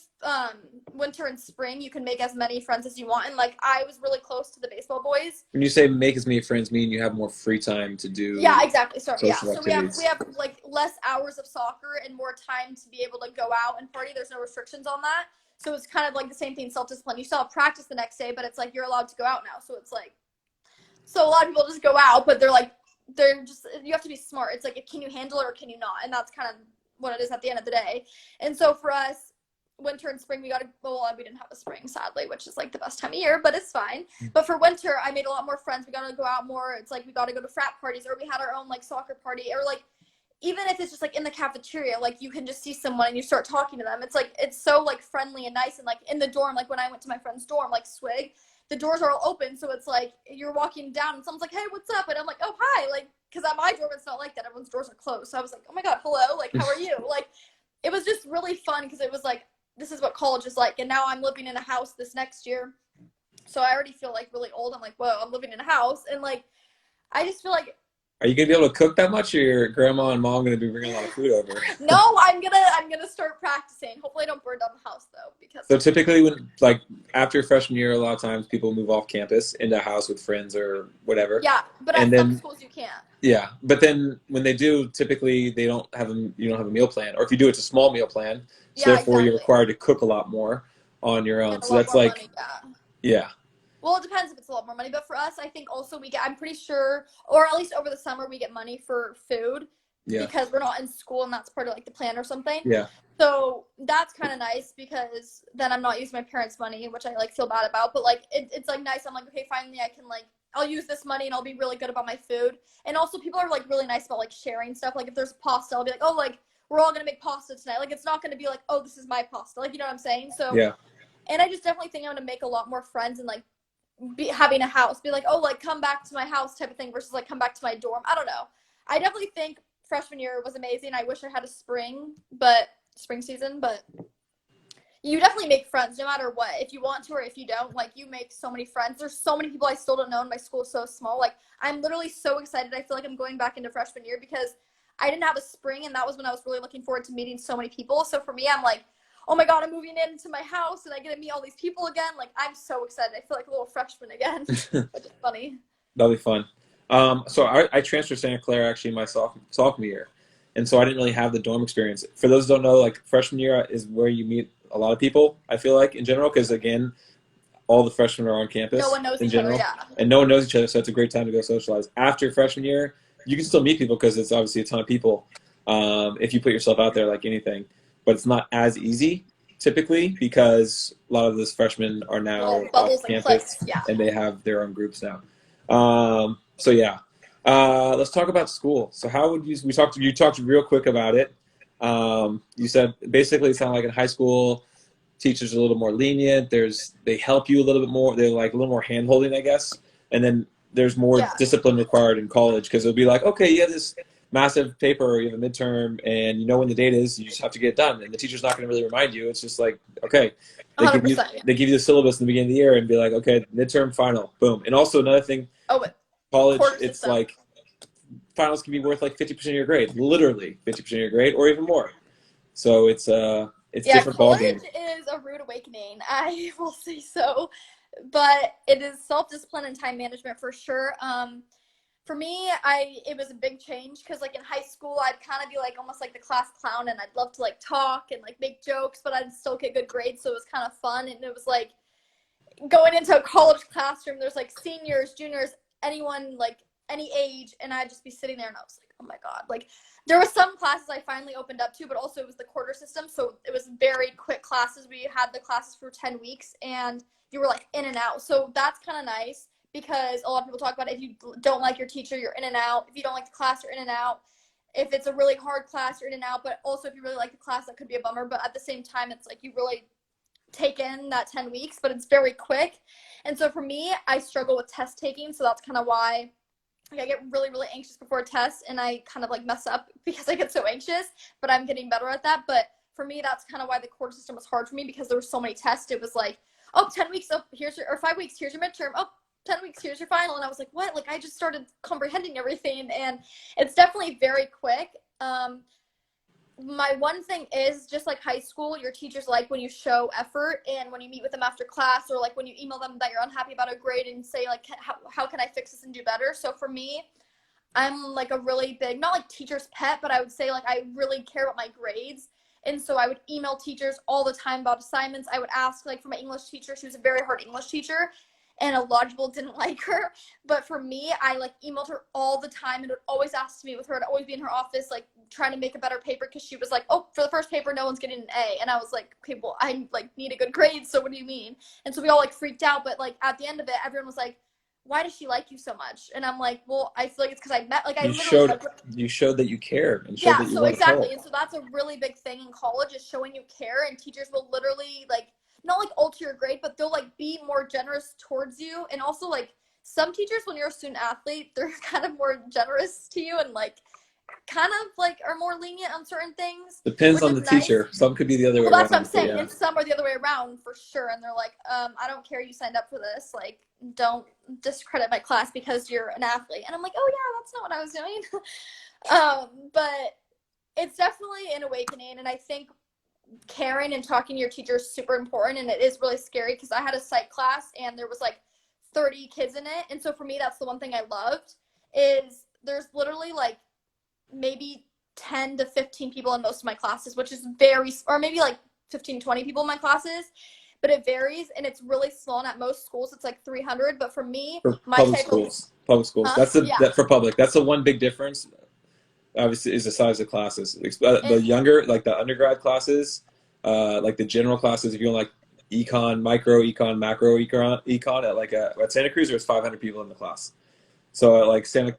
winter and spring, you can make as many friends as you want, and like I was really close to the baseball boys. When you say make as many friends, mean you have more free time to do. Yeah, exactly. Sorry. Yeah, social so activities. we have like less hours of soccer and more time to be able to go out and party. There's no restrictions on that, so it's kind of like the same thing, self-discipline. You still have practice the next day, but it's like you're allowed to go out now. So it's like, so a lot of people just go out, but they're just, you have to be smart. It's like, can you handle it or can you not? And that's kind of what it is at the end of the day. And so for us, winter and spring, we didn't have a spring, sadly, which is like the best time of year, but it's fine. But for winter, I made a lot more friends. We got to go out more. It's like we got to go to frat parties, or we had our own like soccer party, or like even if it's just like in the cafeteria, like you can just see someone and you start talking to them. It's like, it's so like friendly and nice. And like in the dorm, like when I went to my friend's dorm, like Swig, the doors are all open, so it's like you're walking down and someone's like, hey, what's up? And I'm like, oh, hi, like, because at my dorm it's not like that, everyone's doors are closed. So I was like, oh my God, hello, like, how are you? Like, it was just really fun, because it was like, this is what college is like. And now I'm living in a house this next year, so I already feel like really old. I'm like, whoa, I'm living in a house, and like I just feel like, are you gonna be able to cook that much, or your grandma and mom gonna be bringing a lot of food over? no, I'm gonna start practicing. Hopefully I don't burn down the house though, because So typically, when like after freshman year, a lot of times people move off campus into a house with friends or whatever. yeah, but and at then, some schools you can't. Yeah, but then when they do, typically you don't have a meal plan, or if you do, it's a small meal plan. So Yeah, therefore, you're exactly. required to cook a lot more on your own. And a So lot that's more like, money, yeah. yeah. Well, it depends if it's a lot more money, but for us, I think also we get, I'm pretty sure, or at least over the summer, we get money for food, Yeah. because we're not in school, and that's part of like the plan or something. Yeah. So that's kind of nice, because then I'm not using my parents' money, which I like feel bad about, but like it's like nice. I'm like, okay, finally I can like, I'll use this money and I'll be really good about my food. And also people are like really nice about like sharing stuff. Like if there's pasta, I'll be like, oh, like we're all gonna make pasta tonight. Like it's not gonna be like, oh, this is my pasta. Like, you know what I'm saying? So Yeah. And I just definitely think I'm gonna make a lot more friends, and like having a house, be like, oh, like come back to my house type of thing, versus like come back to my dorm. I don't know. I definitely think freshman year was amazing. I wish I had a spring season, but you definitely make friends no matter what. If you want to or if you don't, like you make so many friends. There's so many people I still don't know, and my school is so small. Like I'm literally so excited. I feel like I'm going back into freshman year, because I didn't have a spring, and that was when I was really looking forward to meeting so many people. So for me, I'm like, oh my God, I'm moving into my house and I get to meet all these people again. Like I'm so excited. I feel like a little freshman again, which is funny. That'll be fun. So I transferred to Santa Clara actually my sophomore year, and so I didn't really have the dorm experience. For those who don't know, like freshman year is where you meet a lot of people, I feel like, in general, because again, all the freshmen are on campus. No one knows in each general, other, yeah. and no one knows each other, so it's a great time to go socialize. After freshman year, you can still meet people because it's obviously a ton of people if you put yourself out there like anything, but it's not as easy typically, because a lot of those freshmen are now off campus, yeah. and they have their own groups now. So yeah, let's talk about school. So how would you talked real quick about it. You said basically it sounded like in high school, teachers are a little more lenient. They help you a little bit more. They're like a little more hand holding, I guess. And then there's more discipline required in college, because it'll be like, okay, you have this massive paper, or you have a midterm, and you know when the date is, you just have to get it done. And the teacher's not going to really remind you. It's just like, okay, they give you the syllabus in the beginning of the year and be like, okay, midterm, final, boom. And also another thing, college, it's like finals can be worth like 50% of your grade, literally 50% of your grade, or even more. So it's different ballgame. College is a rude awakening, I will say so, but it is self-discipline and time management for sure. For me, it was a big change because like in high school, I'd kind of be like almost like the class clown, and I'd love to like talk and like make jokes, but I'd still get good grades, so it was kind of fun. And it was like going into a college classroom, there's like seniors, juniors, anyone like any age, and I'd just be sitting there, and I was like, oh my god, like there was some classes I finally opened up to, but also it was the quarter system, so it was very quick classes. We had the classes for 10 weeks, and you were like in and out, so that's kind of nice because a lot of people talk about it. If you don't like your teacher, you're in and out. If you don't like the class, you're in and out. If it's a really hard class, you're in and out. But also if you really like the class, that could be a bummer. But at the same time, it's like you really take in that 10 weeks, but it's very quick. And so for me, I struggle with test taking, so that's kind of why like I get really, really anxious before tests, and I kind of like mess up because I get so anxious, but I'm getting better at that. But for me, that's kind of why the quarter system was hard for me, because there were so many tests. It was like, oh, 10 weeks, oh, here's your, or 5 weeks, here's your midterm, oh, 10 weeks, here's your final. And I was like, what? Like I just started comprehending everything, and it's definitely very quick. My one thing is, just like high school, your teachers like when you show effort, and when you meet with them after class, or like when you email them that you're unhappy about a grade and say like, how can I fix this and do better? So for me, I'm like a really big, not like teacher's pet, but I would say like I really care about my grades. And so I would email teachers all the time about assignments. I would ask, like for my English teacher, she was a very hard English teacher, and a lot of people didn't like her. But for me, I like emailed her all the time, and would always ask to meet with her. I'd always be in her office, like trying to make a better paper, because she was like, oh, for the first paper, no one's getting an A. And I was like, okay, well, I like need a good grade, so what do you mean? And so we all like freaked out. But like at the end of it, everyone was like, why does she like you so much? And I'm like, well, I feel like it's because I met, like I literally you showed that you care and showed yeah, that you so want to exactly. help. And so that's a really big thing in college, is showing you care, and teachers will literally like not like alter your grade, but they'll like be more generous towards you. And also like some teachers, when you're a student athlete, they're kind of more generous to you, and like kind of like are more lenient on certain things. Depends Which on is the nice. teacher. Some could be the other way Well, that's what I'm around. saying. Yeah. And some are the other way around for sure. And they're like, I don't care you signed up for this. Like, don't discredit my class because you're an athlete. And I'm like, oh yeah, that's not what I was doing. But it's definitely an awakening. And I think caring and talking to your teacher is super important. And it is really scary, because I had a psych class and there was like 30 kids in it. And so for me, that's the one thing I loved, is there's literally like maybe 10 to 15 people in most of my classes, which is very, or maybe like 15, 20 people in my classes, but it varies, and it's really small. And at most schools, it's like 300. But for me, For my public type schools. Public schools. huh? That's the Yeah. that for public. That's the one big difference. Obviously, is the size of classes. The And younger, like the undergrad classes, like the general classes. If you want like econ, micro econ, macro econ at like at Santa Cruz, there's 500 people in the class. So at like Santa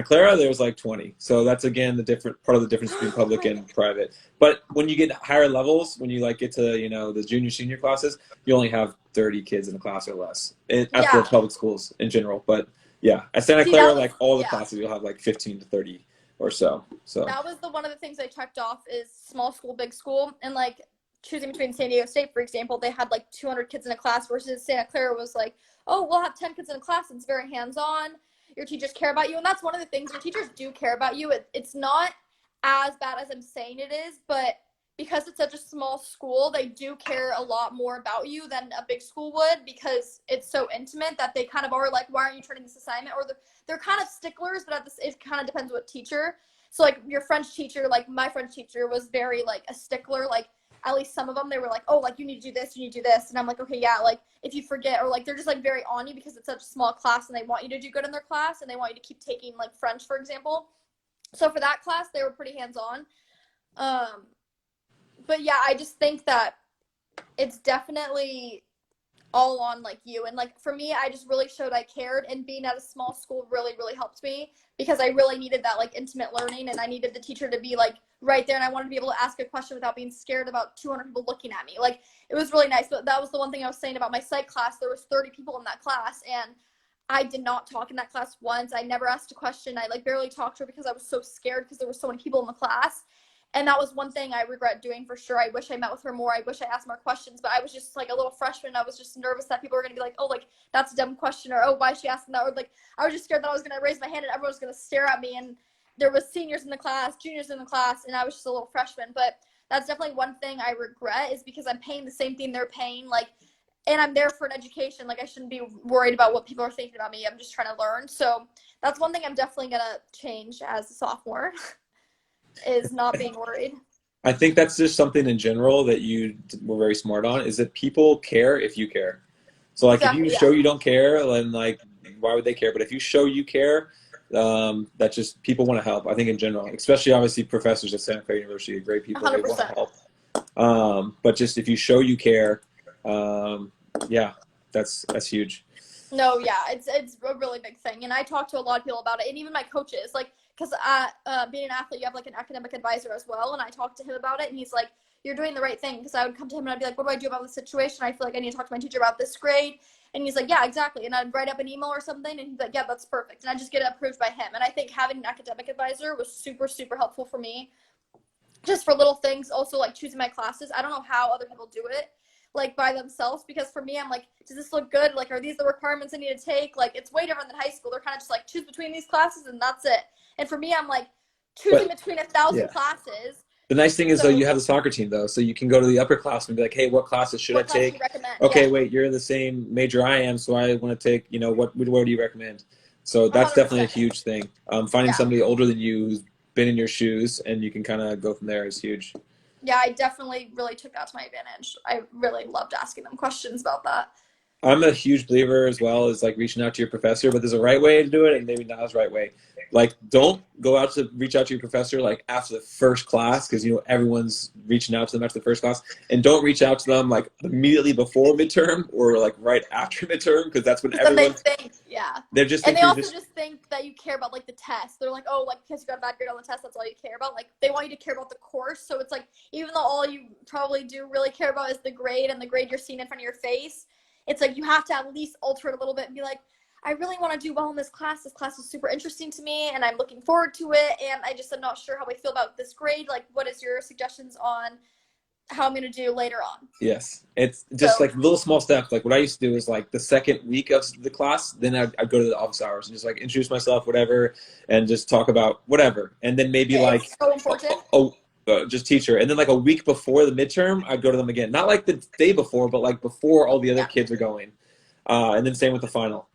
Clara, there's like 20. So that's again the different part of the difference between public and private. But when you get higher levels, when you like get to the junior senior classes, you only have 30 kids in a class or less at the public schools in general. But yeah, at Santa Clara, like all the classes, you'll have like 15 to 30 or so. So that was one of the things I checked off, is small school, big school. And like choosing between San Diego State, for example, they had like 200 kids in a class, versus Santa Clara was like, oh, we'll have 10 kids in a class. It's very hands-on. Your teachers care about you. And that's one of the things, your teachers do care about you. It's not as bad as I'm saying it is, but because it's such a small school, they do care a lot more about you than a big school would, because it's so intimate that they kind of are like, why aren't you turning this assignment? Or they're kind of sticklers, but it kind of depends what teacher. So like your French teacher, like my French teacher was very like a stickler. Like at least some of them, they were like, oh, like you need to do this, you need to do this. And I'm like, okay, yeah, like if you forget, or like they're just like very on you, because it's such a small class and they want you to do good in their class, and they want you to keep taking like French, for example. So for that class, they were pretty hands-on. But yeah, I just think that it's definitely all on like you. And like for me, I just really showed I cared, and being at a small school really, really helped me, because I really needed that like intimate learning, and I needed the teacher to be like right there, and I wanted to be able to ask a question without being scared about 200 people looking at me. Like it was really nice. But that was the one thing I was saying about my psych class. There was 30 people in that class, and I did not talk in that class once. I never asked a question. I like barely talked to her because I was so scared, because there were so many people in the class. And that was one thing I regret doing for sure. I wish I met with her more. I wish I asked more questions, but I was just like a little freshman. I was just nervous that people were going to be like, oh, like that's a dumb question, or oh, why is she asking that? Or like I was just scared that I was going to raise my hand and everyone was going to stare at me. And there was seniors in the class, juniors in the class, and I was just a little freshman. But that's definitely one thing I regret, is because I'm paying the same thing they're paying. Like and I'm there for an education. Like I shouldn't be worried about what people are thinking about me. I'm just trying to learn. So that's one thing I'm definitely gonna change as a sophomore is not being worried. I think that's just something in general that you were very smart on, is that people care if you care. So like if you Exactly. show Yeah. you don't care, then like why would they care? But if you show you care, that just people want to help. I think in general, especially obviously professors at Santa Clara University, great people, they want to 100%. help. But just if you show you care, um, yeah, that's huge. No, yeah, it's a really big thing, and I talk to a lot of people about it, and even my coaches, like, because being an athlete, you have like an academic advisor as well, and I talked to him about it, and he's like, "You're doing the right thing," because I would come to him and I'd be like, "What do I do about this situation? I feel like I need to talk to my teacher about this grade," and he's like, "Yeah, exactly," and I'd write up an email or something, and he's like, "Yeah, that's perfect," and I just get it approved by him, and I think having an academic advisor was super super helpful for me, just for little things. Also, like choosing my classes. I don't know how other people do it, like by themselves, because for me, I'm like, does this look good? Like, are these the requirements I need to take? Like, it's way different than high school. They're kind of just like, choose between these classes and that's it. And for me, I'm like choosing But between 1,000 yeah, classes. the nice thing is though, So you have the soccer team though, so you can go to the upper class and be like, hey, what classes should I what class do you take? recommend? Okay, Yeah, wait, you're in the same major I am, so I want to take, what do you recommend? So that's definitely a 100%. huge thing. Finding Yeah. somebody older than you who's been in your shoes and you can kind of go from there is huge. Yeah, I definitely really took that to my advantage. I really loved asking them questions about that. I'm a huge believer as well as like reaching out to your professor, but there's a right way to do it and maybe not as right way. Like, don't go out to reach out to your professor like after the first class because everyone's reaching out to them after the first class, and don't reach out to them like immediately before midterm or like right after midterm because that's when Then they everyone think, yeah. they just And think they you're also just just think that you care about like the test. They're like, oh, like because you got a bad grade on the test, that's all you care about. Like they want you to care about the course. So it's like even though all you probably do really care about is the grade and the grade you're seeing in front of your face, it's like you have to at least alter it a little bit and be like, I really want to do well in this class. This class is super interesting to me and I'm looking forward to it. And I just am not sure how I feel about this grade. Like, what is your suggestions on how I'm going to do later on? yes. It's just So like little small steps. Like what I used to do is like the second week of the class, then I'd go to the office hours and just like introduce myself, whatever, and just talk about whatever. And then maybe yeah, like, it's so important. just teacher. And then like a week before the midterm, I'd go to them again. Not like the day before, but like before all the other Yeah, kids are going. And then same with the final.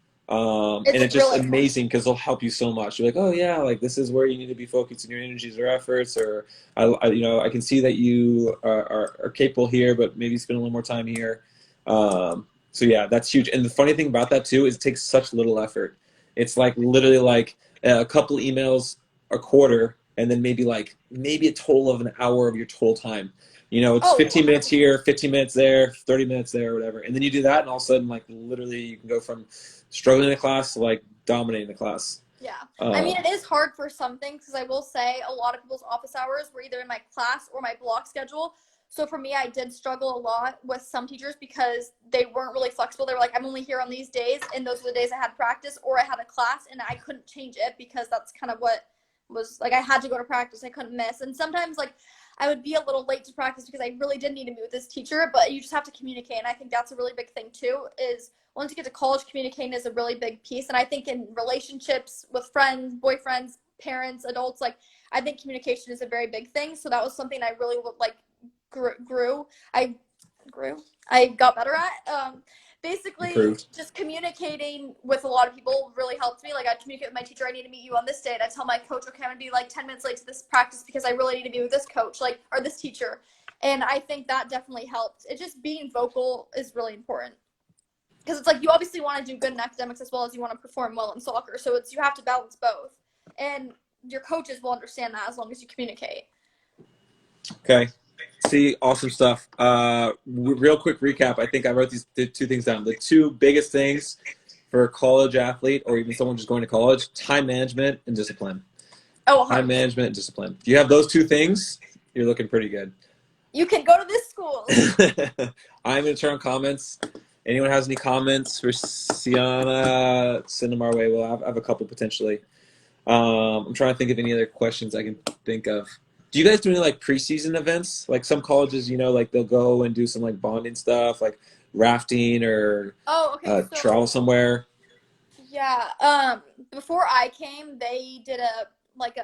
And it's it's just really important. amazing because they'll help you so much. You're like, oh yeah, like this is where you need to be focusing your energies or efforts, or I can see that you are capable here, but maybe spend a little more time here. So yeah, that's huge. And the funny thing about that too is it takes such little effort. It's like literally like a couple emails a quarter, and then maybe a total of an hour of your total time. It's Oh, 15 minutes 100%. here, 15 minutes there, 30 minutes there, whatever. And then you do that, and all of a sudden, like literally, you can go from struggling in a class to like dominating the class. Yeah. I Uh, mean, it is hard for some things because I will say a lot of people's office hours were either in my class or my block schedule. So for me, I did struggle a lot with some teachers because they weren't really flexible. They were like, I'm only here on these days, and those were the days I had practice or I had a class, and I couldn't change it because that's kind of what was like I had to go to practice. I couldn't miss. And sometimes like I would be a little late to practice because I really did need to meet with this teacher, but you just have to communicate. And I think that's a really big thing too, is once you get to college, communicating is a really big piece. And I think in relationships with friends, boyfriends, parents, adults, like I think communication is a very big thing. So that was something I really like grew. I grew. I got better at. Basically, improved. just communicating with a lot of people really helped me. Like I'd communicate with my teacher, I need to meet you on this date. I tell my coach, okay, I'm gonna be like 10 minutes late to this practice because I really need to be with this coach, like or this teacher. And I think that definitely helped. It just being vocal is really important because it's like you obviously want to do good in academics as well as you want to perform well in soccer. So it's you have to balance both, and your coaches will understand that as long as you communicate. Okay. See, awesome stuff. Real quick recap. I think I wrote these two things down. The two biggest things for a college athlete or even someone just going to college: time management and discipline. Oh, Time 100%. management and discipline. If you have those two things, you're looking pretty good. You can go to this school. I'm going to turn on comments. Anyone has any comments for Cianna, send them our way. I have a couple potentially. I'm trying to think of any other questions I can think of. Do you guys do any like preseason events? Like some colleges, like they'll go and do some like bonding stuff, like rafting or Oh, okay. travel So somewhere. yeah, before I came, they did a like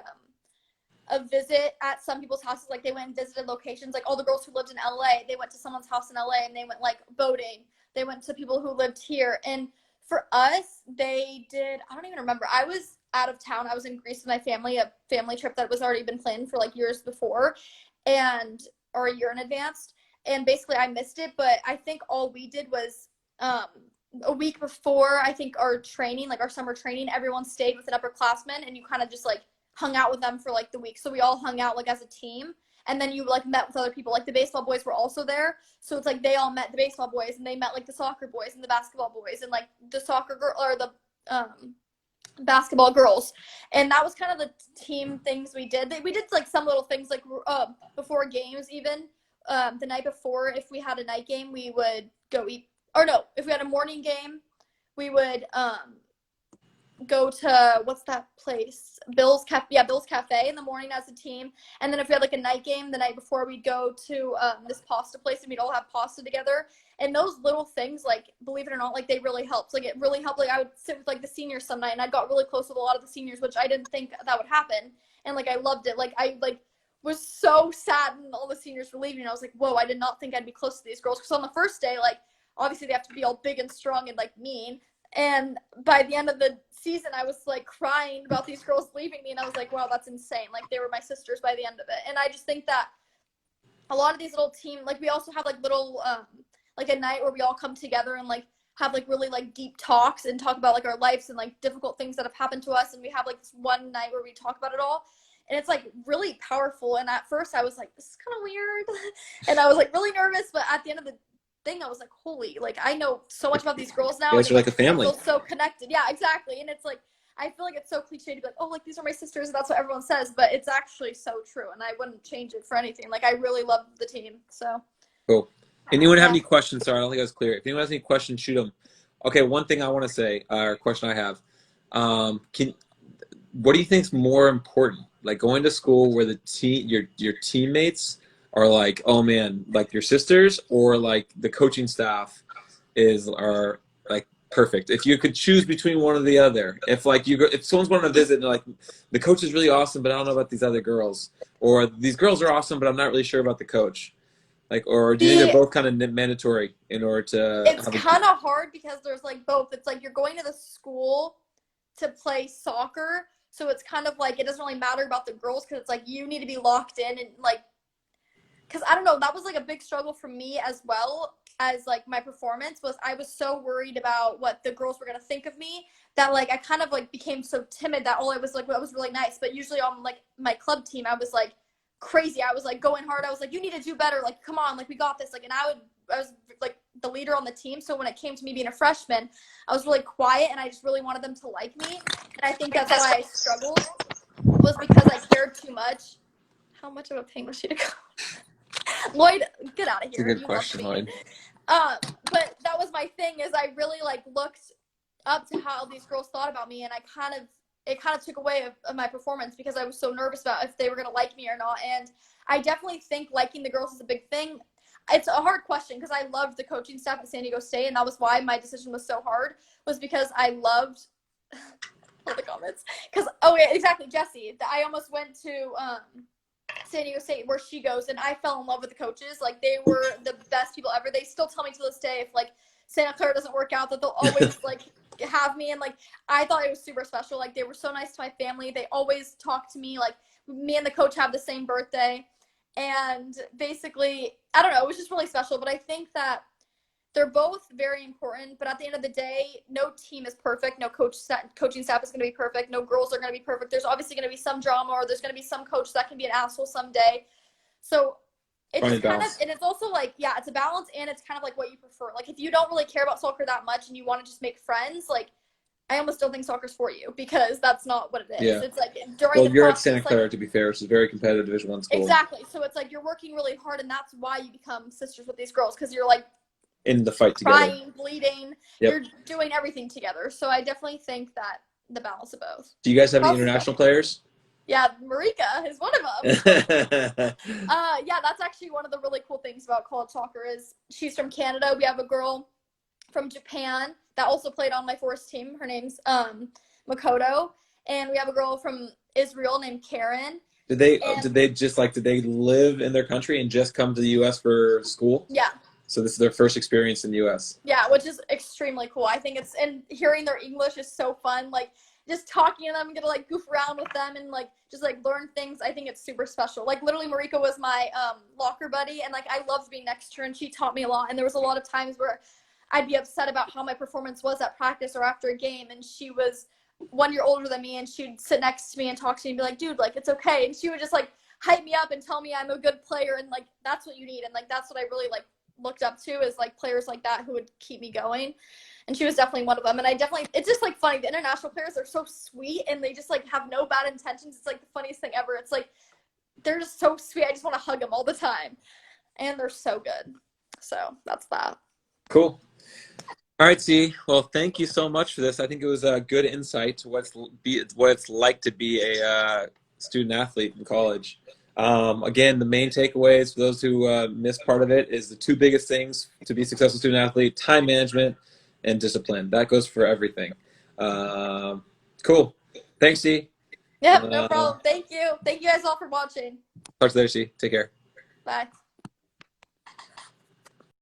a visit at some people's houses. Like they went and visited locations. Like all the girls who lived in LA, they went to someone's house in LA and they went like boating. They went to people who lived here. And for us, they did, I don't even remember. I was out of town. I was in Greece with my family, a family trip that was already been planned for like years before or a year in advance. And basically I missed it, but I think all we did was a week before, I think our training, like our summer training, everyone stayed with an upperclassman and you kind of just like hung out with them for like the week. So we all hung out like as a team, and then you like met with other people. Like the baseball boys were also there, so it's like they all met the baseball boys and they met like the soccer boys and the basketball boys and like the soccer girl or the basketball girls. And that was kind of the team things we did. We did like some little things like before games, even the night before, if we had a night game, we would go eat, or no, if we had a morning game, we would go to, what's that place? Bill's Cafe in the morning as a team. And then if we had like a night game the night before, we'd go to this pasta place and we'd all have pasta together. And those little things, like, believe it or not, like they really helped. Like it really helped. Like I would sit with like the seniors some night and I got really close with a lot of the seniors, which I didn't think that would happen. And like I loved it. Like I was so sad when all the seniors were leaving. I was like, whoa, I did not think I'd be close to these girls. Because on the first day, like, obviously they have to be all big and strong and like mean. And by the end of the season, I was like crying about these girls leaving me. And I was like, wow, that's insane. Like they were my sisters by the end of it. And I just think that a lot of these little team, like we also have like little, like a night where we all come together and like have like really like deep talks and talk about like our lives and like difficult things that have happened to us. And we have like this one night where we talk about it all. And it's like really powerful. And at first I was like, this is kind of weird. And I was like really nervous. But at the end of the thing, I was like, holy, like I know so much about these girls now. You guys are like a family. I feel so connected. Yeah, exactly. And it's like, I feel like it's so cliche to be like, oh, like these are my sisters. And that's what everyone says. But it's actually so true. And I wouldn't change it for anything. Like I really love the team. So cool. Anyone have any questions? Sorry, I don't think I was clear. If anyone has any questions, shoot them. Okay, one thing I want to say, or question I have, what do you think is more important? Like going to school where your teammates are like, oh man, like your sisters, or like the coaching staff are like perfect? If you could choose between one or the other, if someone's going to visit and they're like, the coach is really awesome, but I don't know about these other girls, or these girls are awesome, but I'm not really sure about the coach. Like, or do you think they're both kind of mandatory in order to? It's kind of hard because there's like both. It's like you're going to the school to play soccer, so it's kind of like it doesn't really matter about the girls because it's like you need to be locked in and like, because I don't know, that was like a big struggle for me as well as like my performance was. I was so worried about what the girls were gonna think of me that like I kind of like became so timid that all I was like, well, I was really nice, but usually on like my club team I was like crazy. I was like going hard. I was like, you need to do better. Like, come on, like we got this. Like, and I was like the leader on the team. So when it came to me being a freshman, I was really quiet and I just really wanted them to like me. And I think that's why I struggled, was because I cared too much. How much of a pain was she to go? Lloyd, get out of here. It's a good question, Lloyd. But that was my thing, is I really like looked up to how these girls thought about me, and it kind of took away of my performance because I was so nervous about if they were going to like me or not. And I definitely think liking the girls is a big thing. It's a hard question because I loved the coaching staff at San Diego State, and that was why my decision was so hard, was because I loved all the comments. Because, oh yeah, exactly, Jessie. I almost went to San Diego State where she goes, and I fell in love with the coaches. Like, they were the best people ever. They still tell me to this day if, like, Santa Clara doesn't work out, that they'll always, like, have me. And, like, I thought it was super special. Like, they were so nice to my family. They always talk to me. Like, me and the coach have the same birthday. And basically, I don't know, it was just really special. But I think that they're both very important. But at the end of the day, no team is perfect. No coaching staff is going to be perfect. No girls are going to be perfect. There's obviously going to be some drama, or there's going to be some coach that can be an asshole someday. So it's just kind of, and it's also like, yeah, it's a balance, and it's kind of like what you prefer. Like, if you don't really care about soccer that much and you want to just make friends, like, I almost don't think soccer's for you, because that's not what it is. Yeah. It's like during the you're practice, at Santa Clara, to be fair, which is a very competitive Division I school. Exactly. So it's like you're working really hard, and that's why you become sisters with these girls, because you're like in the fight together, crying, bleeding. Yep. You're doing everything together. So I definitely think that the balance of both. Do you guys have any international players? Yeah, Marika is one of them. Yeah, that's actually one of the really cool things about college soccer is she's from Canada. We have a girl from Japan that also played on my forest team. Her name's Makoto. And we have a girl from Israel named Karen. And did they live in their country and just come to the U.S. for school? yeah. So this is their first experience in the U.S. Yeah, which is extremely cool. I think and hearing their English is so fun. Like just talking to them, get to like goof around with them and like just like learn things. I think it's super special. Like literally Marika was my locker buddy, and like I loved being next to her, and she taught me a lot. And there was a lot of times where I'd be upset about how my performance was at practice or after a game, and she was 1 year older than me, and she'd sit next to me and talk to me and be like, dude, like it's okay. And she would just like hype me up and tell me I'm a good player, and like that's what you need. And like that's what I really like looked up to, is like players like that who would keep me going. And she was definitely one of them. And it's just like funny, the international players are so sweet, and they just like have no bad intentions. It's like the funniest thing ever. It's like they're just so sweet. I just want to hug them all the time, and they're so good. So that's that. Cool. All right, C. Well, thank you so much for this. I think it was a good insight to what it's like to be a student athlete in college. Again, the main takeaways for those who missed part of it is the two biggest things to be a successful student athlete: time management and discipline. That goes for everything. Cool. Thanks, C. Yeah, no problem. Thank you. Thank you guys all for watching. Talk to you later, C. Take care. Bye.